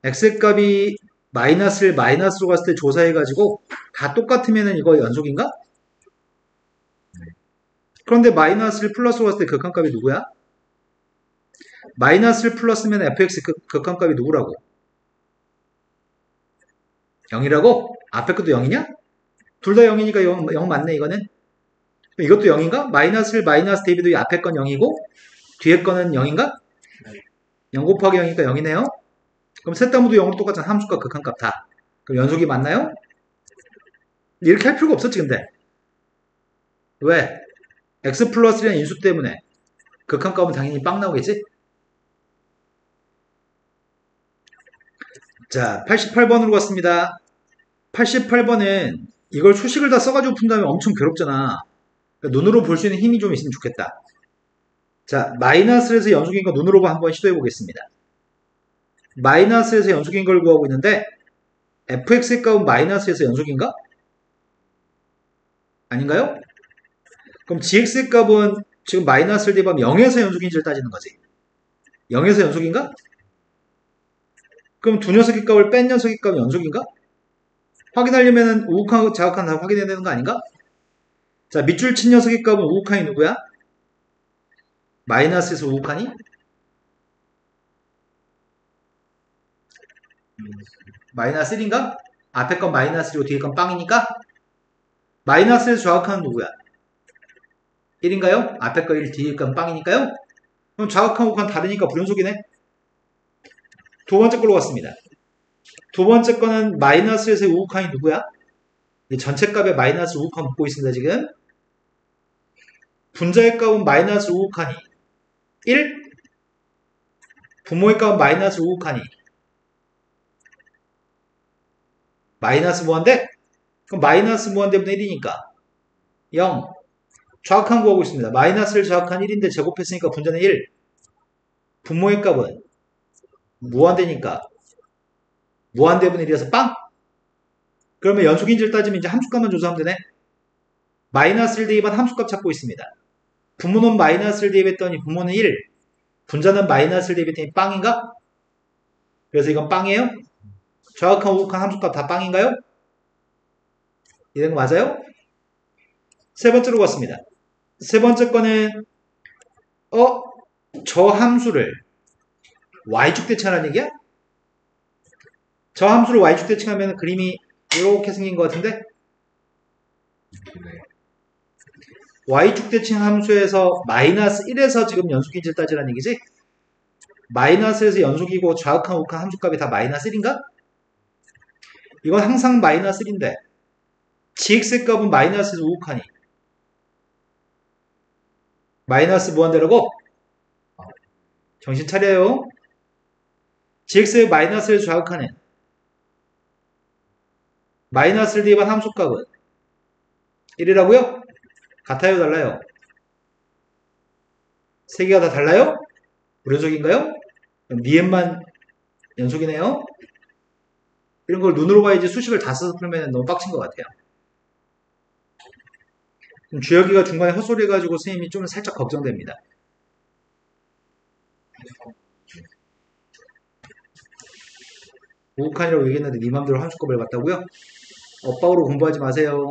x의 값이 마이너스를 마이너스로 갔을 때 조사해가지고 다 똑같으면은 이거 연속인가? 그런데 마이너스를 플러스로 갔을 때 극한값이 누구야? 마이너스를 플러스면 fx 극한값이 누구라고? 0이라고? 앞에 것도 0이냐? 둘 다 0이니까 0 맞네 이거는. 이것도 0인가? 마이너스를 마이너스 대비도 이 앞에 건 0이고 뒤에 거는 0인가? 0 곱하기 0이니까 0이네요. 그럼 셋 다 모두 0으로 똑같잖아. 함수값 극한값 다. 그럼 연속이 맞나요? 이렇게 할 필요가 없었지 근데. 왜? x 플러스라는 인수 때문에 극한값은 당연히 빵 나오겠지? 자, 88번으로 갔습니다. 88번은 이걸 수식을 다 써가지고 푼다면 엄청 괴롭잖아. 그러니까 눈으로 볼 수 있는 힘이 좀 있으면 좋겠다. 자, 마이너스에서 연속인 거 눈으로 한번 시도해 보겠습니다. 마이너스에서 연속인 걸 구하고 있는데 fx의 값은 마이너스에서 연속인가? 아닌가요? 그럼 gx의 값은 지금 마이너스를 대입하면 0에서 연속인지를 따지는 거지. 0에서 연속인가? 그럼 두 녀석의 값을 뺀 녀석의 값이 연속인가? 확인하려면 우극한, 자극한 다 확인해야 되는 거 아닌가? 자, 밑줄 친 녀석의 값은 우극한이 누구야? 마이너스에서 우극한이? 마이너스 1인가? 앞에 건 마이너스 1이고 뒤에 건 빵이니까? 마이너스에서 좌극한은 누구야? 1인가요? 앞에 거 1, 뒤에 건 빵이니까요? 그럼 좌극한 우극한 다르니까 불연속이네? 두 번째 걸로 갔습니다. 두 번째 거는 마이너스에서의 우극한이 누구야? 전체 값에 마이너스 우극한 묶고 있습니다, 지금. 분자의 값은 마이너스 우극한이 1, 부모의 값은 마이너스 우극한이 마이너스 무한대? 그럼 마이너스 무한대분의 1이니까 0. 좌극한 구하고 있습니다. 마이너스를 좌극한 1인데 제곱했으니까 분자는 1. 분모의 값은 무한대니까 무한대분의 1이라서 빵! 그러면 연속인지를 따지면 이제 함수값만 조사하면 되네. 마이너스를 대입한 함수값 찾고 있습니다. 분모는 마이너스를 대입했더니 분모는 1. 분자는 마이너스를 대입했더니 빵인가? 그래서 이건 빵이에요? 좌극한 우극한 함수값 다 빵인가요? 이런 거 맞아요? 세 번째로 갔습니다. 세 번째 거는 저 함수를 y축 대칭하라는 얘기야? 저 함수를 y축 대칭하면 그림이 이렇게 생긴 것 같은데 y축 대칭 함수에서 마이너스 1에서 지금 연속인지를 따지라는 얘기지? 마이너스에서 연속이고 좌극한 우극한 함수값이 다 마이너스 1인가? 이건 항상 마이너스 1인데 gx의 값은 마이너스에서 우극하니 마이너스 무한대라고? 정신 차려요. gx의 마이너스에서 좌극하는 마이너스를 대입한 함수값은 1이라고요? 같아요? 달라요? 세 개가 다 달라요? 불연속인가요? 그럼 니은만 연속이네요? 이런 걸 눈으로 봐야지 수식을 다 써서 풀면 너무 빡친 것 같아요. 주혁이가 중간에 헛소리 해가지고 선생님이 좀 살짝 걱정됩니다. 우극한이라고 얘기했는데 네 맘대로 함수값을 봤다고요? 엇박으로 공부하지 마세요.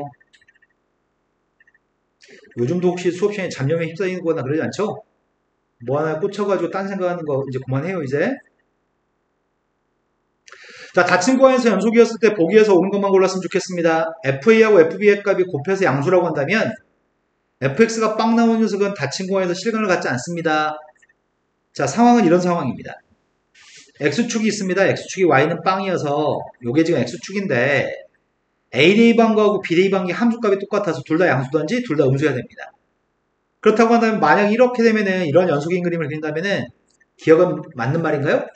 요즘도 혹시 수업 시간에 잡념에 휩싸이는 거나 그러지 않죠? 뭐 하나 꽂혀가지고 딴 생각하는 거 이제 그만해요 이제. 자, 닫힌 구간에서 연속이었을 때 보기에서 옳은 것만 골랐으면 좋겠습니다. FA하고 FB의 값이 곱해서 양수라고 한다면 fx가 빵 나오는 녀석은 닫힌 구간에서 실근을 갖지 않습니다. 자, 상황은 이런 상황입니다. x축이 있습니다. x축이 y는 빵이어서 요게 지금 x축인데 a 대입항하고 b 대입항이 함수값이 똑같아서 둘 다 양수든지 둘 다 음수여야 됩니다. 그렇다고 한다면 만약 이렇게 되면은 이런 연속인 그림을 그린다면은 기억은 맞는 말인가요?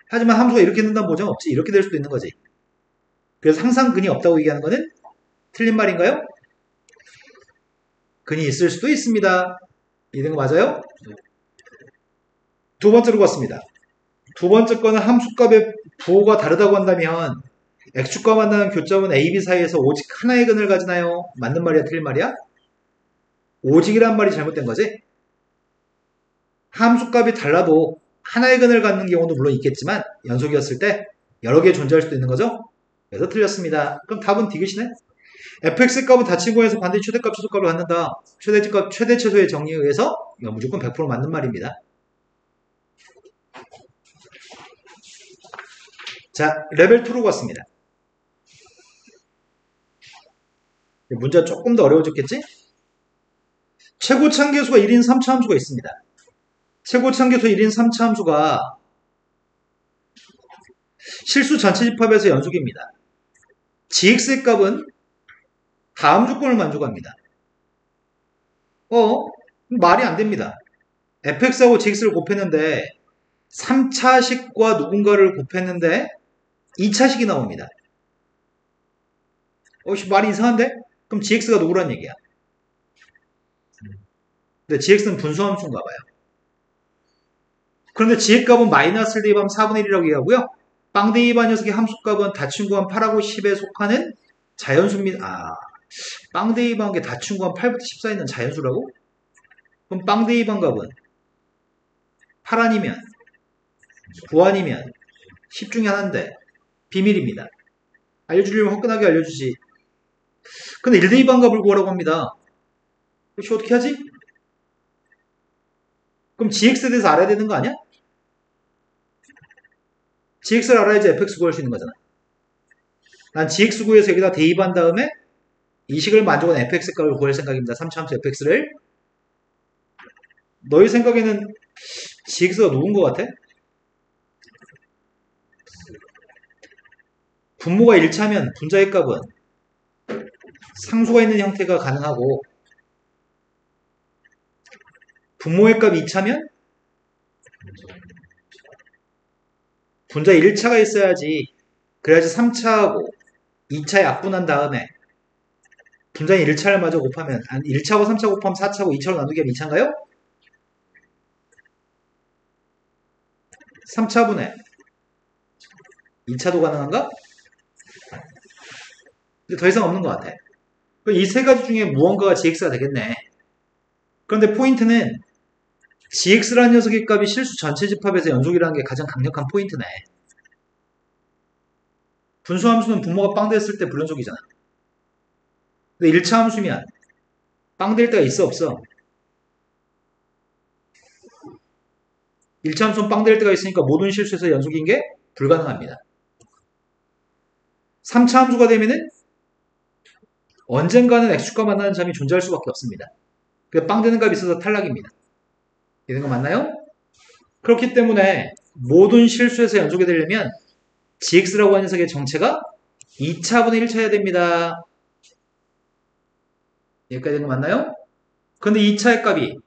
하지만 함수가 이렇게 된다는 보장 없지. 이렇게 될 수도 있는 거지. 그래서 항상 근이 없다고 얘기하는 거는 틀린 말인가요? 근이 있을 수도 있습니다. 이런 거 맞아요? 두 번째로 갔습니다. 두 번째 거는 함수값의 부호가 다르다고 한다면 x축과 만나는 교점은 a, b 사이에서 오직 하나의 근을 가지나요? 맞는 말이야? 틀린 말이야? 오직이란 말이 잘못된 거지? 함수값이 달라도 하나의 근을 갖는 경우도 물론 있겠지만 연속이었을 때 여러 개 존재할 수도 있는 거죠? 그래서 틀렸습니다. 그럼 답은 디귿이네? fx 값은 닫힌 구에서 반드시 최대값, 최소값을 갖는다. 최대값, 최대 최소의 정의에 의해서 이거 무조건 100% 맞는 말입니다. 자, 레벨 2로 갔습니다. 문제가 조금 더 어려워졌겠지? 최고 참계수가 1인 3차 함수가 있습니다. 최고 참계수 1인 3차 함수가 실수 전체 집합에서 연속입니다. gx의 값은 다음 조건을 만족합니다. 말이 안 됩니다. fx하고 gx를 곱했는데 3차식과 누군가를 곱했는데 2차식이 나옵니다. 말이 이상한데? 그럼 gx가 누구란 얘기야? 근데 gx는 분수함수인가 봐요. 그런데 g의 값은 마이너스를 대입하면 4분의 1이라고 얘기하고요. 빵 대입한 녀석의 함수값은 다친 구한 8하고 10에 속하는 자연수입니다. 빵 대입한 게 다친 구한 8부터 10 사이에 있는 자연수라고? 그럼 빵 대입한 값은 8 아니면 9 아니면 10 중에 하나인데 비밀입니다. 알려주려면 화끈하게 알려주지. 근데 1 대입한 값을 구하라고 합니다. 혹시 어떻게 하지? 그럼 gx에 대해서 알아야 되는 거 아니야? gx를 알아야지 fx 구할 수 있는 거잖아. 난 gx 구해서 여기다 대입한 다음에 이 식을 만족한 fx 값을 구할 생각입니다. 3차함수 fx를. 너희 생각에는 gx가 누군 것 같아? 분모가 1차면 분자의 값은 상수가 있는 형태가 가능하고 분모의 값 2차면 분자 1차가 있어야지. 그래야지 3차하고 2차 약분한 다음에 분자의 1차를 마저 곱하면 1차하고 3차 곱하면 4차하고 2차로 나누기 하면 2차인가요? 3차분의 2차도 가능한가? 근데 더 이상 없는 것 같아. 이 세 가지 중에 무언가가 gx가 되겠네. 그런데 포인트는 gx라는 녀석의 값이 실수 전체 집합에서 연속이라는 게 가장 강력한 포인트네. 분수함수는 분모가 빵 됐을 때 불연속이잖아. 근데 1차 함수면 빵 될 때가 있어 없어? 1차 함수는 빵 될 때가 있으니까 모든 실수에서 연속인 게 불가능합니다. 3차 함수가 되면은 언젠가는 x축과 만나는 점이 존재할 수밖에 없습니다. 그러니까 빵 되는 값이 있어서 탈락입니다. 이런 거 맞나요? 그렇기 때문에 모든 실수에서 연속이 되려면 gx라고 하는 녀석의 정체가 2차분의 1차여야 됩니다. 여기까지 된 거 맞나요? 근데 2차의 값이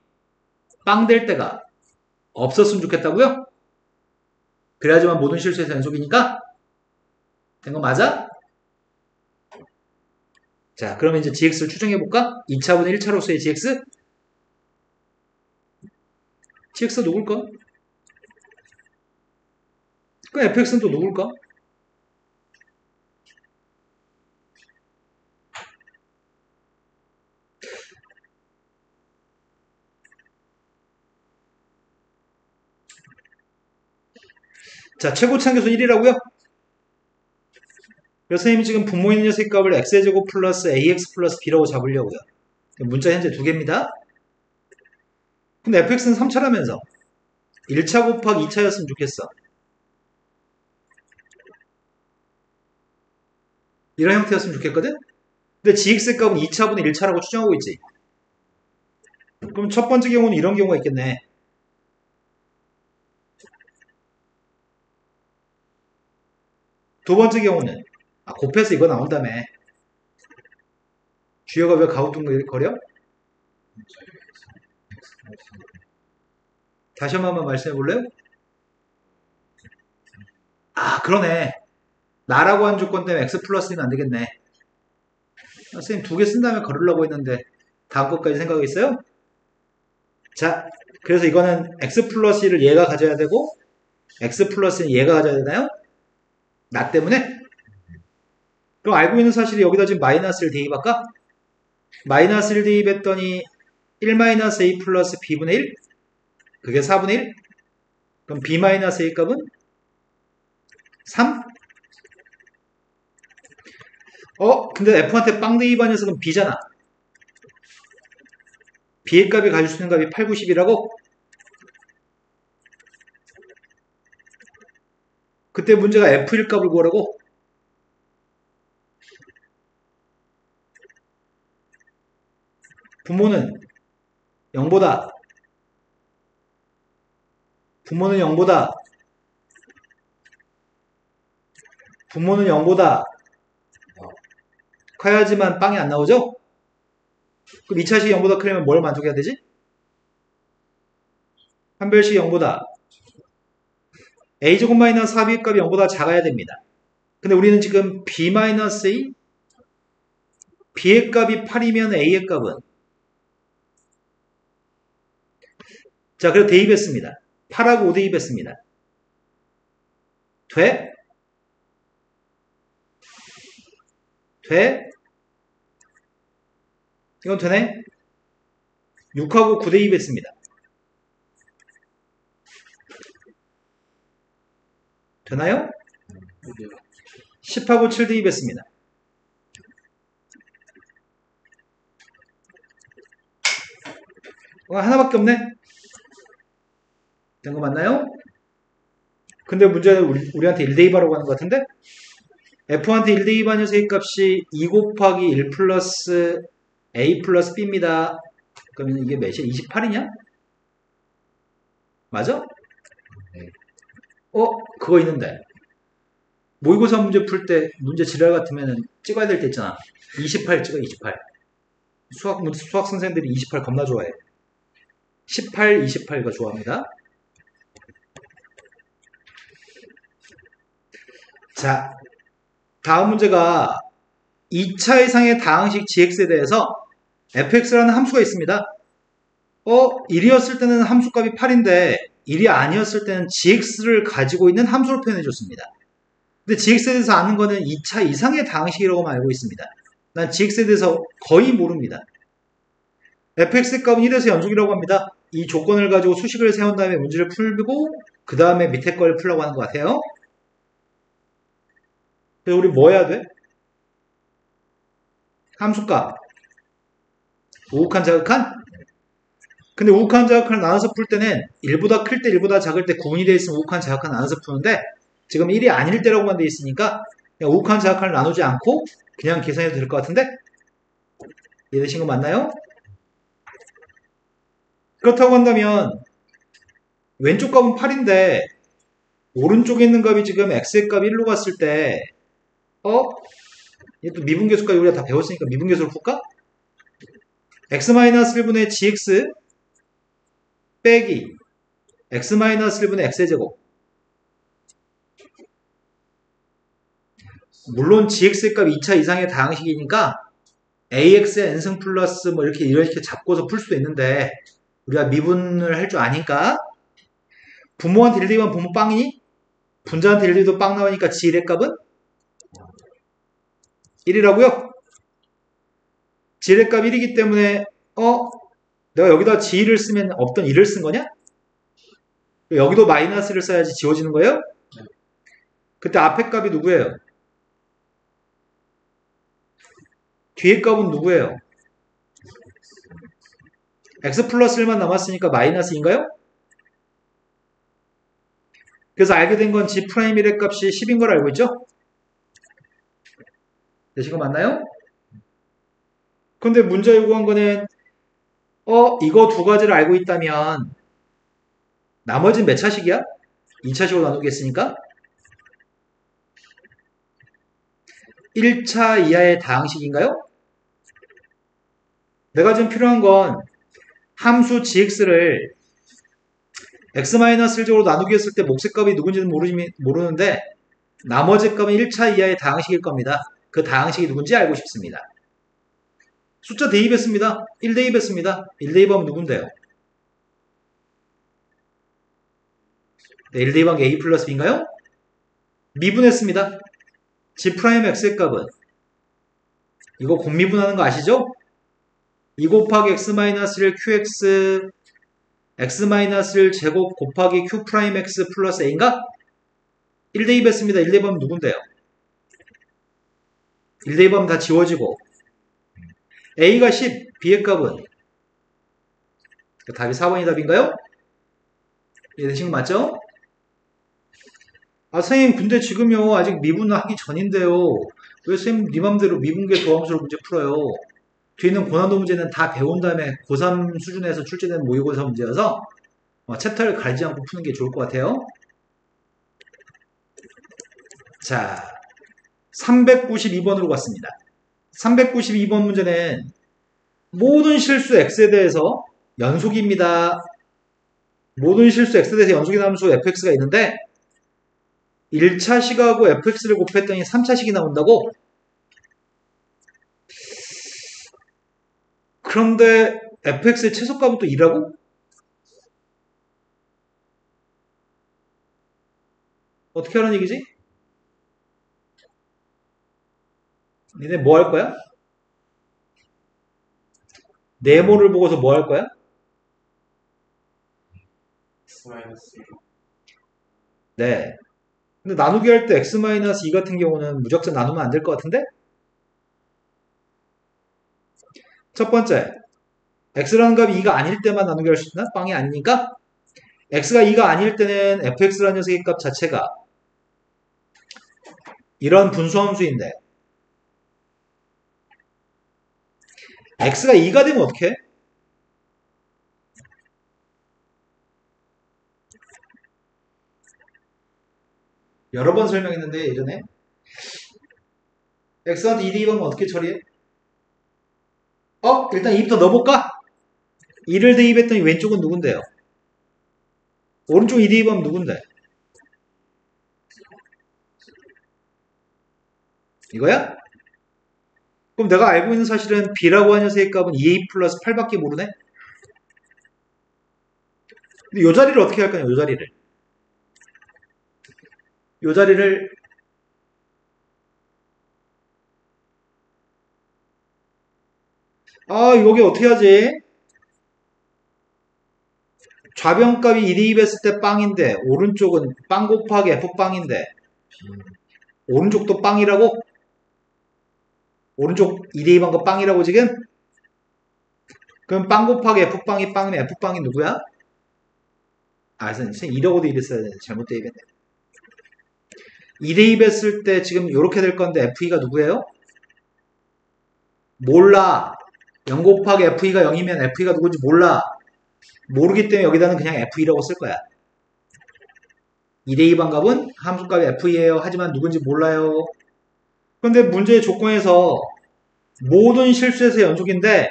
빵 될 때가 없었으면 좋겠다고요? 그래야지만 모든 실수에서 연속이니까 된 거 맞아? 자, 그러면 이제 gx를 추정해볼까? 2차분의 1차로서의 gx? gx가 누굴까? 그럼 fx는 또 누굴까? 자, 최고차항계수 1이라고요? 그래서 선생님이 지금 분모 있는 녀석의 값을 x제곱 플러스 ax 플러스 b라고 잡으려고요. 문자 현재 2개입니다. 근데 fx는 3차라면서 1차 곱하기 2차였으면 좋겠어. 이런 형태였으면 좋겠거든? 근데 gx의 값은 2차분의 1차라고 추정하고 있지. 그럼 첫 번째 경우는 이런 경우가 있겠네. 두 번째 경우는 곱해서 이거 나온다며. 주여가 왜 가우뚱거려? 다시 한 번만 말씀해 볼래요? 그러네. 나라고 한 조건 때문에 x 플러스는 안 되겠네. 선생님 2개 쓴 다음에 걸으려고 했는데 다음 것까지 생각이 있어요? 자, 그래서 이거는 x 플러스를 얘가 가져야 되고 x 플러스는 얘가 가져야 되나요? 나 때문에? 그럼 알고 있는 사실이 여기다 지금 마이너스를 대입할까? 마이너스를 대입했더니 1-a 플러스 b분의 1? 그게 4분의 1? 그럼 b-a 값은 3? 근데 F한테 빵 대입한 녀석은 B잖아. B의 값이 가질 수 있는 값이 8, 90이라고? 그때 문제가 F일 값을 구하라고? 부모는 0보다 부모는 0보다 부모는 0보다 커야지만 빵이 안 나오죠? 그럼 2차식 0보다 크려면 뭘 만족해야 되지? 한별식 0보다 a제곱 마이너스 4b의 값이 0보다 작아야 됩니다. 근데 우리는 지금 b 마이너스 a b의 값이 8이면 a의 값은 자, 그래서 대입했습니다. 8하고 5 대입했습니다. 돼? 돼? 이건 되네? 6하고 9 대입했습니다. 되나요? 10하고 7 대입했습니다. 하나밖에 없네? 된 거 맞나요? 근데 문제는 우리한테 1 대입하라고 하는 것 같은데? F한테 1 대입한 녀석의 값이 2 곱하기 1 플러스 A 플러스 B입니다. 그러면 이게 몇이야? 28이냐? 맞아? 그거 있는데. 모의고사 문제 풀 때 문제 지랄 같으면 찍어야 될 때 있잖아. 28 찍어, 28. 수학 선생님들이 28 겁나 좋아해. 18, 28가 좋아합니다. 자, 다음 문제가 2차 이상의 다항식 gx에 대해서 fx라는 함수가 있습니다. 1이었을 때는 함수값이 8인데 1이 아니었을 때는 gx를 가지고 있는 함수로 표현해 줬습니다. 근데 gx에 대해서 아는 거는 2차 이상의 다항식이라고만 알고 있습니다. 난 gx에 대해서 거의 모릅니다. fx의 값은 1에서 연속이라고 합니다. 이 조건을 가지고 수식을 세운 다음에 문제를 풀고 그 다음에 밑에 걸 풀라고 하는 것 같아요. 그래서 우리 뭐 해야 돼? 함수값. 우욱한 자극한? 근데 우욱한 자극한을 나눠서 풀 때는 1보다 클 때 1보다 작을 때 구분이 되어 있으면 우욱한 자극한 나눠서 푸는데 지금 1이 아닐 때라고만 되어 있으니까 그냥 우욱한 자극한을 나누지 않고 그냥 계산해도 될 것 같은데? 이해되신 거 맞나요? 그렇다고 한다면 왼쪽 값은 8인데 오른쪽에 있는 값이 지금 x의 값이 1로 갔을 때 이게 또 미분계수까지 우리가 다 배웠으니까 미분계수를 풀까? x-1분의 gx 빼기 x-1분의 x의 제곱. 물론 gx의 값 2차 이상의 다항식이니까 ax의 n승 플러스 뭐 이렇게 잡고서 풀 수도 있는데 우리가 미분을 할 줄 아니까 부모한테 1 대입하면 부모 빵이니? 분자한테 1 대입도 빵 나오니까 g1의 값은 1이라고요? g의 값 1이기 때문에 내가 여기다 g1을 쓰면 없던 1을 쓴 거냐? 여기도 마이너스를 써야지 지워지는 거예요? 그때 앞에 값이 누구예요? 뒤에 값은 누구예요? x 플러스 1만 남았으니까 마이너스인가요? 그래서 알게 된 건 g'1의 값이 10인 걸 알고 있죠? 되신 거 맞나요? 근데 문제 요구한 거는 이거 두 가지를 알고 있다면 나머지는 몇 차식이야? 2차식으로 나누기 했으니까 1차 이하의 다항식인가요? 내가 지금 필요한 건 함수 gx를 x-1제곱으로 나누기 했을 때 몫의 값이 누군지는 모르는데 나머지 값은 1차 이하의 다항식일 겁니다. 그 다항식이 누군지 알고 싶습니다. 숫자 대입했습니다. 1 대입했습니다. 1 대입하면 누군데요? 네, 1 대입한 게 a 플러스 b인가요? 미분했습니다. g'x의 값은 이거 곱미분하는 거 아시죠? 2 곱하기 x-1 qx x-1 제곱 곱하기 q'x 플러스 a인가? 1 대입했습니다. 1 대입하면 누군데요? 1 대입하면 다 지워지고 A가 10, B의 값은 답이 4번이 답인가요? 이해되신 거 맞죠? 아 선생님 근데 지금요 아직 미분하기 전인데요. 왜 선생님 네 맘대로 미분계 도함수로 문제 풀어요? 뒤에는 고난도 문제는 다 배운 다음에 고3 수준에서 출제된 모의고사 문제여서 챕터를 가리지 않고 푸는 게 좋을 것 같아요. 자, 392번으로 갔습니다. 392번 문제는 모든 실수 x에 대해서 연속입니다. 모든 실수 x에 대해서 연속이 나오는 수 fx가 있는데 1차식하고 fx를 곱했더니 3차식이 나온다고? 그런데 fx의 최소값은 또 2라고? 어떻게 하는 얘기지? 니네 뭐 할 거야? 네모를 보고서 뭐 할 거야? X-1. 네. 근데 나누기 할 때 x-2 같은 경우는 무작정 나누면 안 될 것 같은데? 첫 번째, x라는 값이 2가 아닐 때만 나누기 할 수 있나? 빵이 아니니까? x가 2가 아닐 때는 fx라는 녀석의 값 자체가 이런 분수함수인데 x가 2가 되면 어떻게 해? 여러 번 설명했는데 예전에 x한테 2 대입하면 어떻게 처리해? 일단 2부터 넣어볼까? 2를 대입했더니 왼쪽은 누군데요? 오른쪽 2 대입하면 누군데? 이거야? 그럼 내가 알고 있는 사실은 b라고 하는 녀석의 값은 2a 플러스 8밖에 모르네? 근데 요 자리를 어떻게 할 거냐, 요 자리를. 요 자리를 여기 어떻게 하지? 좌변값이 2 대입했을 때 빵인데 오른쪽은 빵 곱하기 f빵인데 오른쪽도 빵이라고? 오른쪽 2 대입한 거 빵이라고 지금? 그럼 빵 곱하기 f빵이 빵이면 f빵이 누구야? 선생님 2라고 대입했어야 되는데 잘못 대입했네. 2 대입했을 때 지금 이렇게 될 건데 fe가 누구예요? 몰라. 0 곱하기 fe가 0이면 fe가 누군지 몰라. 모르기 때문에 여기다는 그냥 fe라고 쓸 거야. 2 대입한 값은 함수값이 f예요. 하지만 누군지 몰라요. 그런데 문제의 조건에서 모든 실수에서 연속인데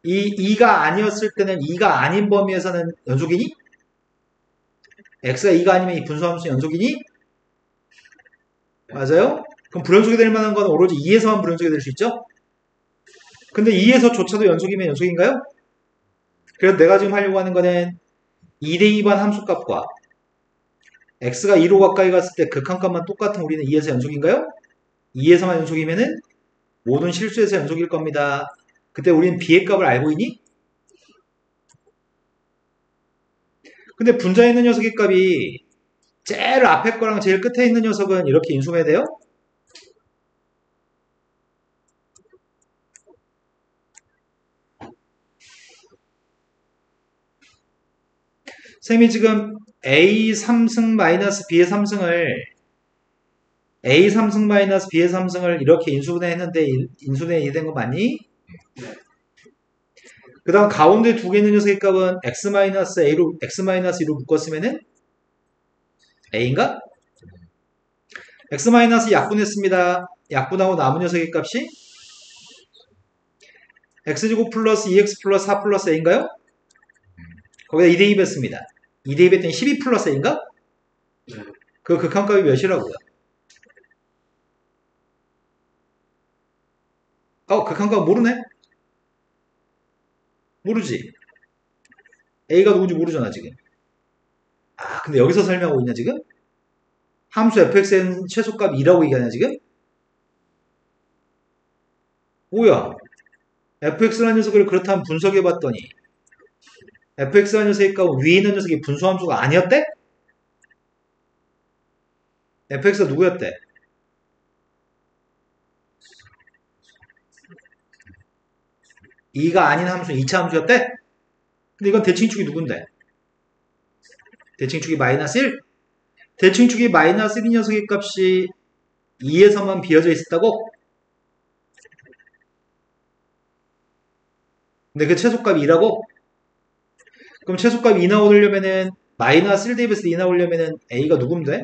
이 2가 아니었을 때는 2가 아닌 범위에서는 연속이니? x가 2가 아니면 이 분수함수 연속이니? 맞아요? 그럼 불연속이 될 만한 건 오로지 2에서만 불연속이 될 수 있죠? 근데 2에서조차도 연속이면 연속인가요? 그래서 내가 지금 하려고 하는 거는 2 대입한 함수값과 x가 2로 가까이 갔을 때 극한값만 똑같은 우리는 2에서 연속인가요? 2에서만 연속이면은 모든 실수에서 연속일 겁니다. 그때 우리는 b의 값을 알고 있니? 근데 분자에 있는 녀석의 값이 제일 앞에 거랑 제일 끝에 있는 녀석은 이렇게 인수해야 돼요? 쌤이 지금 a 3승 마이너스 b의 3승을 a 3승 마이너스 b의 3승을 이렇게 인수분해 했는데 인수분해 이해된 거 맞니? 그 다음 가운데 두 개 있는 녀석의 값은 x-a로 x-2로 묶었으면은 a인가? x- 약분했습니다. 약분하고 남은 녀석의 값이 x제곱 플러스 2x 플러스 4 플러스 a인가요? 거기다 2 대입했습니다. 2 대입했더니 12 플러스 a인가? 그 극한값이 몇이라고요? 극한값 모르네? 모르지? a가 누군지 모르잖아 지금. 근데 여기서 설명하고 있냐 지금? 함수 fx는 최소값 2라고 얘기하냐 지금? 뭐야? fx라는 녀석을 그렇다면 분석해봤더니 fx라는 녀석의 값은 위에 있는 녀석이 분수함수가 아니었대? fx가 누구였대? 2가 아닌 함수는 2차 함수였대? 근데 이건 대칭축이 누군데? 대칭축이 마이너스 1? 대칭축이 마이너스 1인 녀석의 값이 2에서만 비어져 있었다고? 근데 그 최소값이 2라고? 그럼 최소값이 2 나오려면은 마이너스 1 대입해서 2 나오려면은 A가 누군데?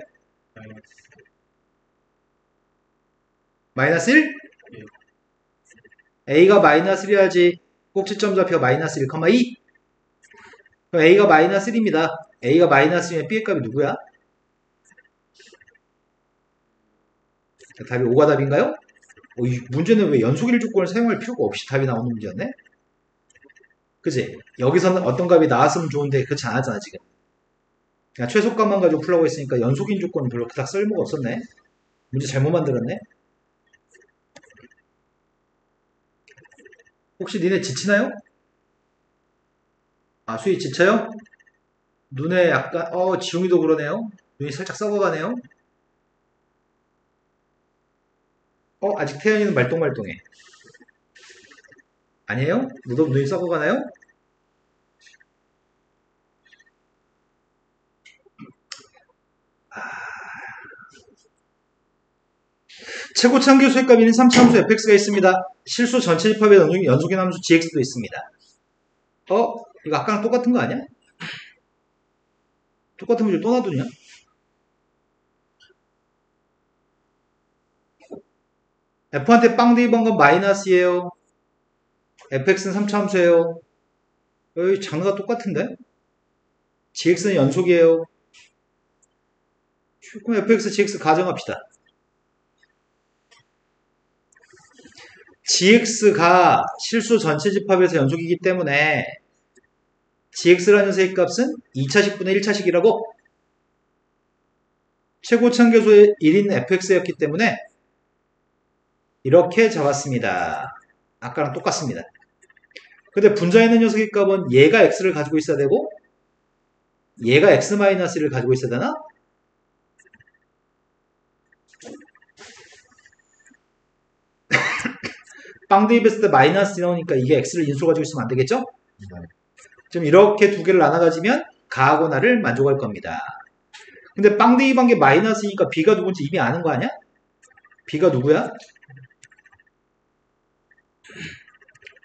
마이너스 1? A가 마이너스 1이어야지 꼭지점 좌표가 마이너스 1,2? 그럼 A가 마이너스 1입니다. A가 마이너스 1이면 B의 값이 누구야? 답이 5가 답인가요? 이 문제는 왜 연속 1조건을 사용할 필요가 없이 답이 나오는 문제였네? 그치? 여기서는 어떤 값이 나왔으면 좋은데 그렇지 않았잖아 지금. 그냥 최소값만 가지고 풀라고 했으니까 연속인 조건은 별로 그닥 쓸모가 없었네. 문제 잘못 만들었네. 혹시 니네 지치나요? 아, 수희 지쳐요? 눈에 약간 지웅이도 그러네요. 눈이 살짝 썩어가네요. 아직 태연이는 말똥말똥해. 아니에요? 눈이 썩어가나요? 최고참 교수의 값인 3차 함수 fx가 있습니다. 실수 전체 집합의 연속인 함수 gx도 있습니다. 이거 아까랑 똑같은 거 아니야? 똑같은 문제 또 놔두냐? f한테 빵 대입한 건 마이너스예요. fx는 3차 함수예요. 여기 장르가 똑같은데? gx는 연속이에요. 그럼 fx, gx 가정합시다. gx가 실수 전체 집합에서 연속이기 때문에 gx라는 녀석의 값은 2차식분의 1차식이라고? 최고참교수의 1인 fx였기 때문에 이렇게 잡았습니다. 아까랑 똑같습니다. 근데 분자에 있는 녀석의 값은 얘가 x를 가지고 있어야 되고 얘가 x-1을 가지고 있어야 되나? 빵 대입했을 때 마이너스 나오니까 이게 x를 인수로 가지고 있으면 안 되겠죠? 지금 이렇게 두 개를 나눠 가지면 가하고 나를 만족할 겁니다. 근데 빵 대입한 게 마이너스니까 b가 누군지 이미 아는 거 아니야? b가 누구야?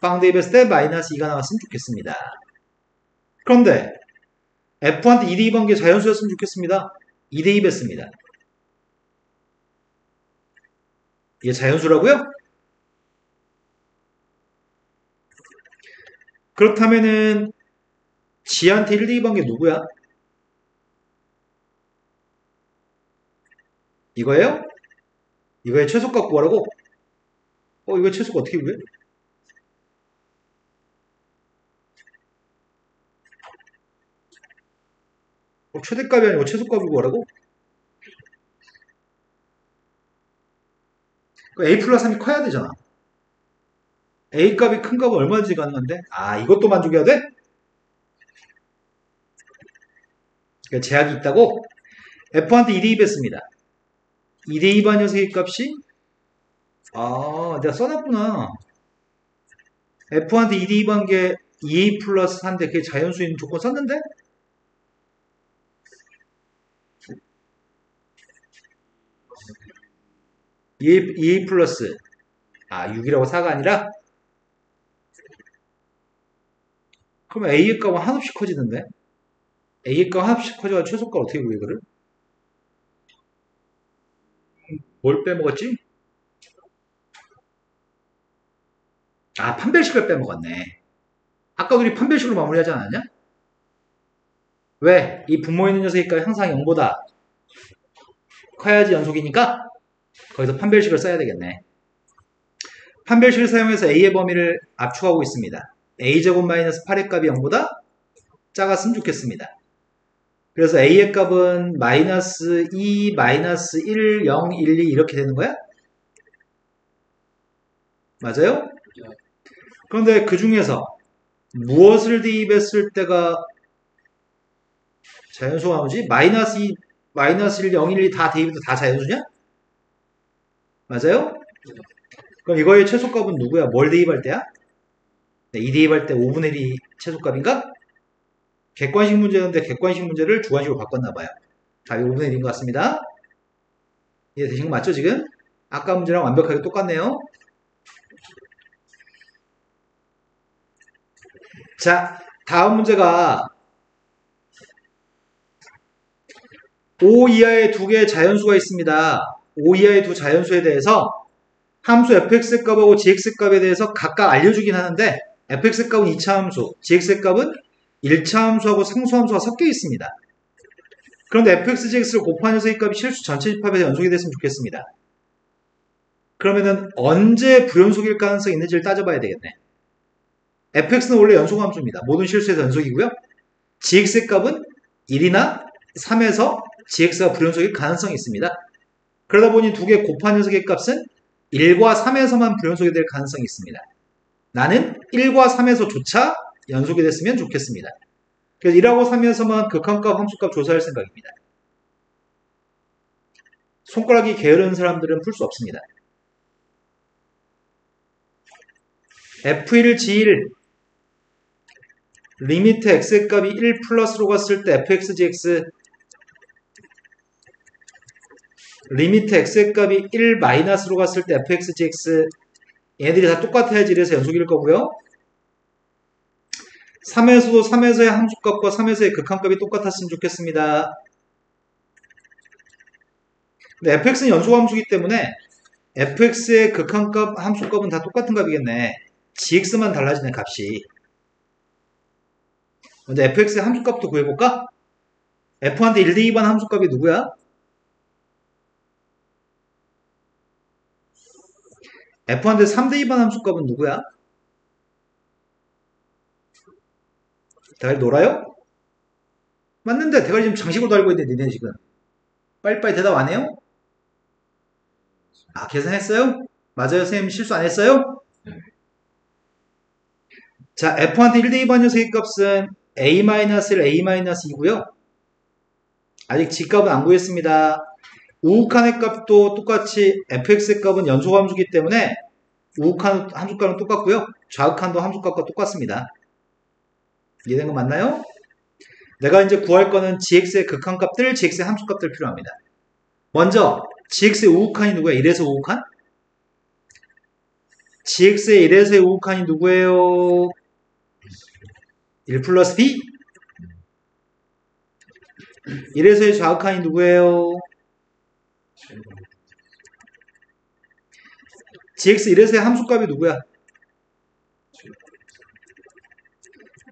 빵 대입했을 때 마이너스 2가 나왔으면 좋겠습니다. 그런데 f한테 2 대입한 게 자연수였으면 좋겠습니다. 2 대입했습니다. 이게 자연수라고요? 그렇다면은 g한테 1 대입한 게 누구야? 이거예요? 이거의 최소값 구하라고? 이거 최소가 어떻게 구해? 최대값이 아니고 최소값을 구하라고? A 플러스 3이 커야 되잖아. A 값이 큰 값은 얼마든지 가능한데? 이것도 만족해야 돼? 그러니까 제약이 있다고? F한테 2 대입했습니다. 2 대입한 녀석의 값이 내가 써놨구나. F한테 2 대입한 게 2A 플러스 4인데 그게 자연수인 조건 썼는데? 2A 플러스 6이라고 4가 아니라? 그러면 A의 값은 한없이 커지는데? A의 값 한없이 커져가지고 최소값 어떻게 구해 이거를? 뭘 빼먹었지? 판별식을 빼먹었네. 아까 우리 판별식으로 마무리하지 않았냐? 왜? 이 분모 있는 녀석의 값이 항상 0보다 커야지 연속이니까 거기서 판별식을 써야 되겠네. 판별식을 사용해서 A의 범위를 압축하고 있습니다. A제곱 마이너스 8의 값이 0보다 작았으면 좋겠습니다. 그래서 A의 값은 마이너스 2, 마이너스 1, 0, 1, 2 이렇게 되는 거야? 맞아요? 그런데 그 중에서 무엇을 대입했을 때가 자연수가 나오지? 마이너스 2, 마이너스 1, 0, 1, 2 다 대입해도 다 자연수냐? 맞아요? 그럼 이거의 최소값은 누구야? 뭘 대입할 때야? 네, 2 대입할 때 5분의 1이 최소값인가? 객관식 문제였는데 객관식 문제를 주관식으로 바꿨나봐요. 답이 5분의 1인 것 같습니다. 이해되신 거 맞죠, 지금? 아까 문제랑 완벽하게 똑같네요. 자, 다음 문제가 5 이하의 두 개의 자연수가 있습니다. 5 이하의 두 자연수에 대해서 함수 fx 값하고 gx 값에 대해서 각각 알려주긴 하는데 fx 값은 2차 함수, gx 값은 1차 함수하고 상수함수가 섞여 있습니다. 그런데 fx, gx를 곱한 녀석의 값이 실수 전체 집합에서 연속이 됐으면 좋겠습니다. 그러면은 언제 불연속일 가능성이 있는지를 따져봐야 되겠네. fx는 원래 연속함수입니다. 모든 실수에서 연속이고요. gx의 값은 1이나 3에서 gx가 불연속일 가능성이 있습니다. 그러다 보니 두 개 곱한 녀석의 값은 1과 3에서만 불연속이 될 가능성이 있습니다. 나는 1과 3에서조차 연속이 됐으면 좋겠습니다. 그래서 1하고 3에서만 극한값, 함수값 조사할 생각입니다. 손가락이 게으른 사람들은 풀 수 없습니다. f1, g1 리미트 x의 값이 1 플러스로 갔을 때 fx, gx 리미트 x의 값이 1 마이너스로 갔을 때 fx, gx 얘네들이 다 똑같아야지 이래서 연속일 거고요. 3에서도 3에서의 함수값과 3에서의 극한값이 똑같았으면 좋겠습니다. 근데 fx는 연속함수이기 때문에 fx의 극한값, 함수값은 다 똑같은 값이겠네. gx만 달라지는 값이. 먼저 fx의 함수값도 구해볼까? f한테 1 대입한 함수값이 누구야? f한테 3 대입한 함수값은 누구야? 대가리 놀아요? 맞는데 대가리 지금 장식으로 달고 있는데 니네 지금 빨리빨리 대답 안 해요? 아, 계산했어요? 맞아요, 선생님 실수 안 했어요? 자, f한테 1 대입한 녀석의 값은 a-1, a-2고요. 아직 g값은 안 구했습니다. 우극한의 값도 똑같이 fx의 값은 연속함수기 때문에 우극한 함수값은 똑같고요. 좌극한도 함수값과 똑같습니다. 이해된 거 맞나요? 내가 이제 구할 거는 gx의 극한값들, gx의 함수값들 필요합니다. 먼저 gx의 우극한이 누구야? 1에서 우극한? gx의 1에서의 우극한이 누구예요? 1 플러스 b? 1에서의 좌극한이 누구예요? gx 1에서의 함수값이 누구야?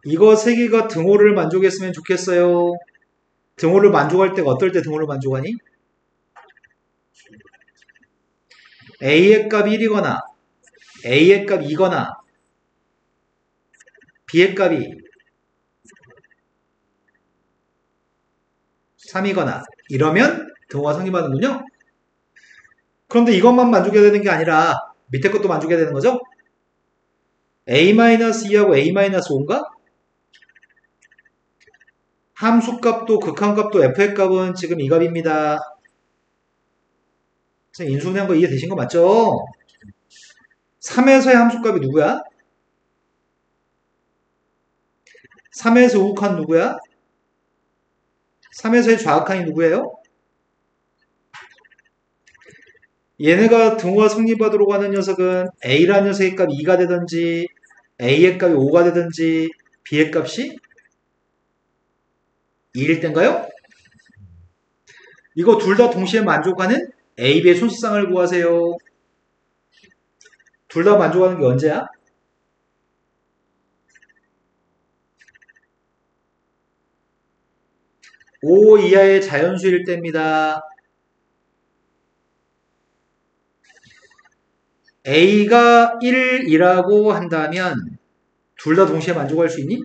이거 세 개가 등호를 만족했으면 좋겠어요. 등호를 만족할 때가 어떨 때 등호를 만족하니? a의 값이 1이거나 a의 값 2거나 b의 값이 3이거나 이러면 등호가 성립하는군요. 그런데 이것만 만족해야 되는 게 아니라 밑에 것도 만족해야 되는 거죠? a-2하고 a-5인가? 함수값도 극한값도 f의 값은 지금 이 값입니다. 인수분해한 거 이해되신 거 맞죠? 3에서의 함수값이 누구야? 3에서 우극한 누구야? 3에서의 좌극한이 누구예요? 얘네가 등호가 성립하도록 하는 녀석은 a라는 녀석의 값이 2가 되든지 a의 값이 5가 되든지 b의 값이 2일 땐가요? 이거 둘 다 동시에 만족하는 a, b의 손실상을 구하세요. 둘 다 만족하는 게 언제야? (5) 이하의 자연수일 때입니다. a가 1이라고 한다면 둘 다 동시에 만족할 수 있니?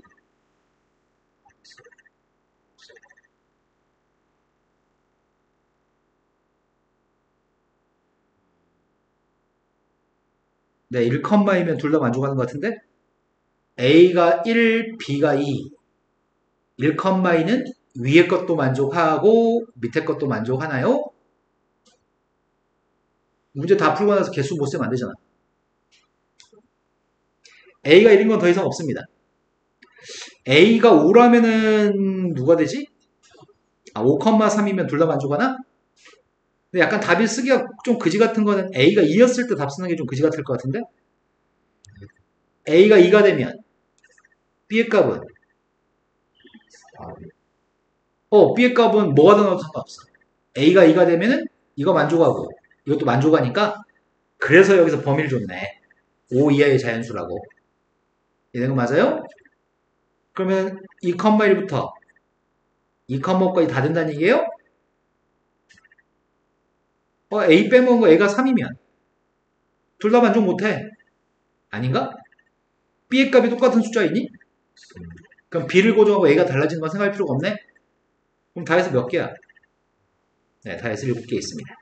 네, 1,2면 둘 다 만족하는 것 같은데 a가 1, b가 2 1,2는 위에 것도 만족하고 밑에 것도 만족하나요? 문제 다 풀고 나서 개수 못 세면 안 되잖아. A가 1인 건 더 이상 없습니다. A가 5라면은 누가 되지? 5,3이면 둘 다 만족하나? 근데 약간 답이 쓰기가 좀 그지 같은 거는 A가 2였을 때 답 쓰는 게 좀 그지 같을 것 같은데? A가 2가 되면 B의 값은 B의 값은 뭐가 더 나와도 상관없어. A가 2가 되면은 이거 만족하고 이것도 만족하니까 그래서 여기서 범위를 줬네. 5 이하의 자연수라고. 이런 거 맞아요? 그러면 2,1부터 2,5까지 다 된다는 얘기예요? A 빼먹은 거 A가 3이면 둘 다 만족 못해. 아닌가? B의 값이 똑같은 숫자이니? 그럼 B를 고정하고 A가 달라지는 건 생각할 필요가 없네? 그럼 다 해서 몇 개야? 네, 다 해서 7개 있습니다.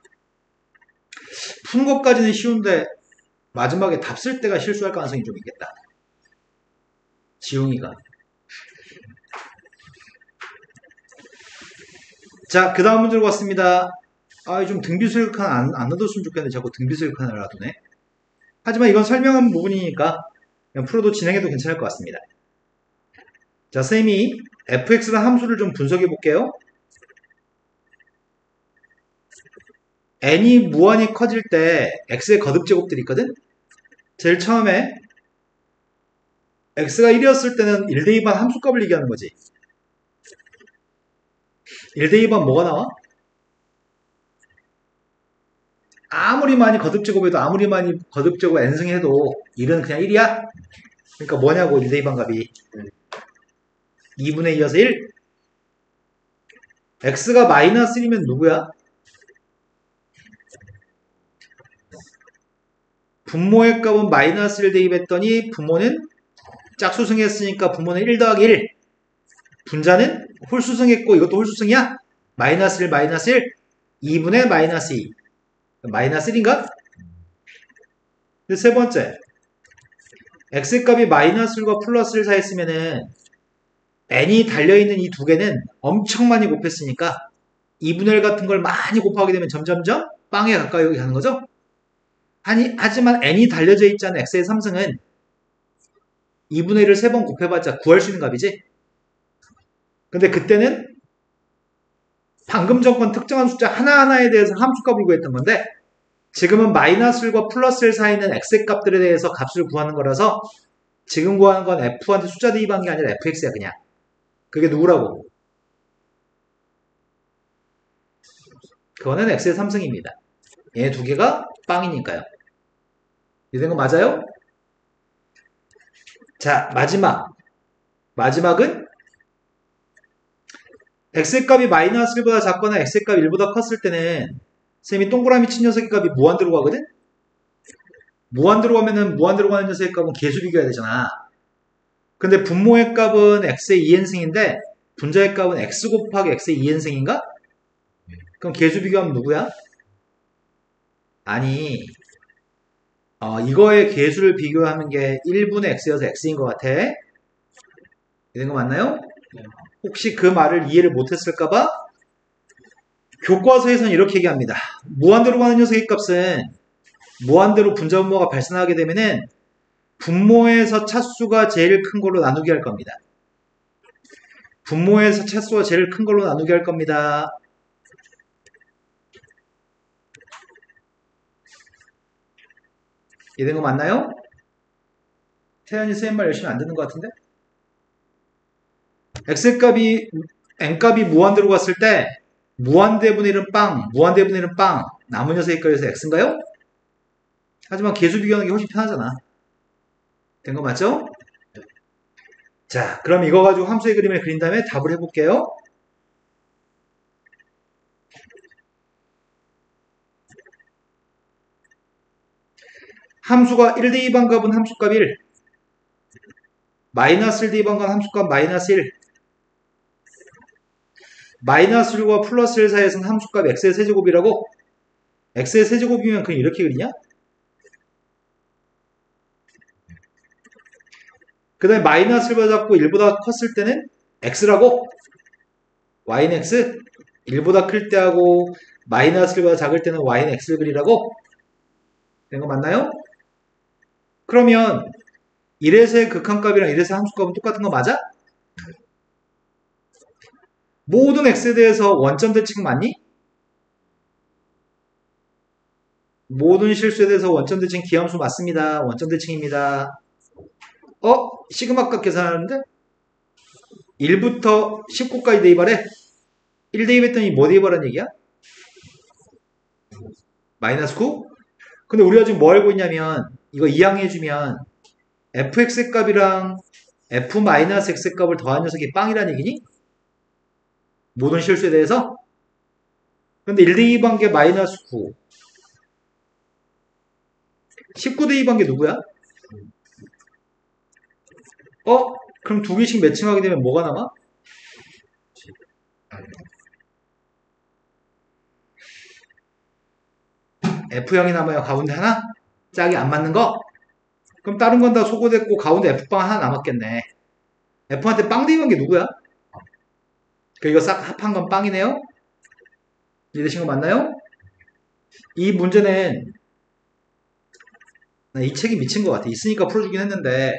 푸는 것까지는 쉬운데 마지막에 답 쓸 때가 실수할 가능성이 좀 있겠다. 지웅이가. 자, 그 다음 문제로 왔습니다. 좀 등비수익한 안 넣어뒀으면 좋겠는데 자꾸 등비수익한을 놔두네. 하지만 이건 설명한 부분이니까 그냥 풀어도 진행해도 괜찮을 것 같습니다. 자, 쌤이 fx라는 함수를 좀 분석해 볼게요. n이 무한히 커질 때 x의 거듭제곱들이 있거든? 제일 처음에 x가 1이었을 때는 1대2반 함수값을 얘기하는 거지. 1대2반 뭐가 나와? 아무리 많이 거듭제곱해도 아무리 많이 거듭제곱 n승해도 1은 그냥 1이야? 그러니까 뭐냐고 1대2반 값이 2분의 2여서 1? x가 마이너스 1이면 누구야? 분모의 값은 마이너스 1 대입했더니 부모는 짝수승했으니까 부모는 1 더하기 1. 분자는 홀수승했고 이것도 홀수승이야? 마이너스 1 마이너스 1 2분의 마이너스 2 마이너스 1인가? 세 번째 x값이 마이너스 1과 플러스 1 사이에 있으면은 n이 달려있는 이 두 개는 엄청 많이 곱했으니까 2분의 1 같은 걸 많이 곱하게 되면 점점점 빵에 가까이 가는 거죠? 하지만 n이 달려져 있지 않은 x의 3승은 2분의 1을 3번 곱해봤자 구할 수 있는 값이지? 근데 그때는 방금 전 건 특정한 숫자 하나하나에 대해서 함수값을 구했던 건데 지금은 마이너스 1과 플러스 1 사이에 있는 x의 값들에 대해서 값을 구하는 거라서 지금 구하는 건 f한테 숫자 대입한 게 아니라 fx야 그냥. 그게 누구라고? 그거는 x의 3승입니다. 얘 두 개가 빵이니까요. 이해된 거 맞아요? 자, 마지막은 x의 값이 마이너스 1보다 작거나 x의 값이 1보다 컸을 때는 쌤이 동그라미 친 녀석의 값이 무한대로 가거든? 무한대로 가면은 무한대로 가는 녀석의 값은 계수 비교해야 되잖아. 근데 분모의 값은 x의 2n승인데 분자의 값은 x 곱하기 x의 2n승인가? 그럼 계수 비교하면 누구야? 아니 이거의 계수를 비교하는 게 1분의 x여서 x인 것 같아. 이런 거 맞나요? 혹시 그 말을 이해를 못했을까봐 교과서에서는 이렇게 얘기합니다. 무한대로 가는 녀석의 값은 무한대로 분자 분모가 발생하게 되면은 분모에서 차수가 제일 큰 걸로 나누게 할 겁니다. 분모에서 차수가 제일 큰 걸로 나누게 할 겁니다. 이해된 거 맞나요? 태연이 쌤 말 열심히 안 듣는 것 같은데? x값이 n값이 무한대로 갔을 때 무한대분의 1은 빵, 무한대분의 1은 빵, 남은 녀석의 값에서 x인가요? 하지만 계수 비교하는 게 훨씬 편하잖아. 된 거 맞죠? 자, 그럼 이거 가지고 함수의 그림을 그린 다음에 답을 해볼게요. 함수가 1대2반 값은 함수값 1, 마이너스 1대2반 값은 함수값 마이너스 1, 마이너스 1과 플러스 1 사이에서는 함수값 x의 세제곱이라고? x의 세제곱이면 그냥 이렇게 그리냐? 그 다음에 마이너스 1보다 작고 1보다 컸을 때는 x라고? y는 x? 1보다 클 때 하고 마이너스 1보다 작을 때는 y는 x를 그리라고? 된 거 맞나요? 그러면 1에서의 극한값이랑 1에서의 함수값은 똑같은 거 맞아? 모든 x에 대해서 원점 대칭 맞니? 모든 실수에 대해서 원점 대칭 기함수 맞습니다. 원점 대칭입니다. 시그마값 계산하는데 1부터 19까지 대입하래? 1 대입했더니 뭐 대입하라는 얘기야? 마이너스 9? 근데 우리가 지금 뭐 알고 있냐면 이거 이항해주면 fx의 값이랑 f-x의 값을 더한 녀석이 빵이라는 얘기니? 모든 실수에 대해서? 근데 1 대입한 게 마이너스 9 19 대입한 게 누구야? 그럼 두 개씩 매칭하게 되면 뭐가 남아? F형이 남아요. 가운데 하나? 짝이 안 맞는 거? 그럼 다른 건 다 소거됐고 가운데 F빵 하나 남았겠네. F한테 빵 대입한 게 누구야? 이거 싹 합한 건 빵이네요? 이해되신 거 맞나요? 이 문제는 이 책이 미친 것 같아. 있으니까 풀어주긴 했는데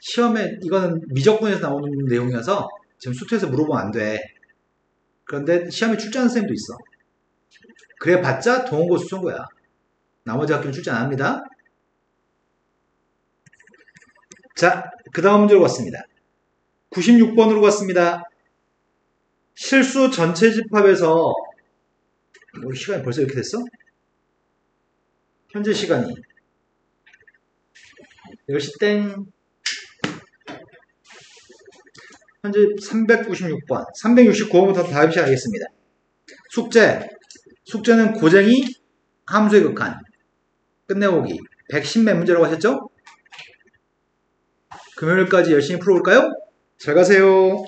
시험에 이거는 미적분에서 나오는 내용이어서 지금 수트에서 물어보면 안 돼. 그런데 시험에 출제하는 선생님도 있어. 그래 봤자 동원고 수천고야. 나머지 학교는 출제 안 합니다. 자, 그 다음 문제로 갔습니다. 96번으로 갔습니다. 실수 전체 집합에서 시간이 벌써 이렇게 됐어? 현재 시간이 10시 땡. 현재 396번 369번부터 다음 시간 하겠습니다. 숙제는 고쟁이 함수의 극한 끝내보기 110몇 문제라고 하셨죠? 금요일까지 열심히 풀어볼까요? 잘 가세요.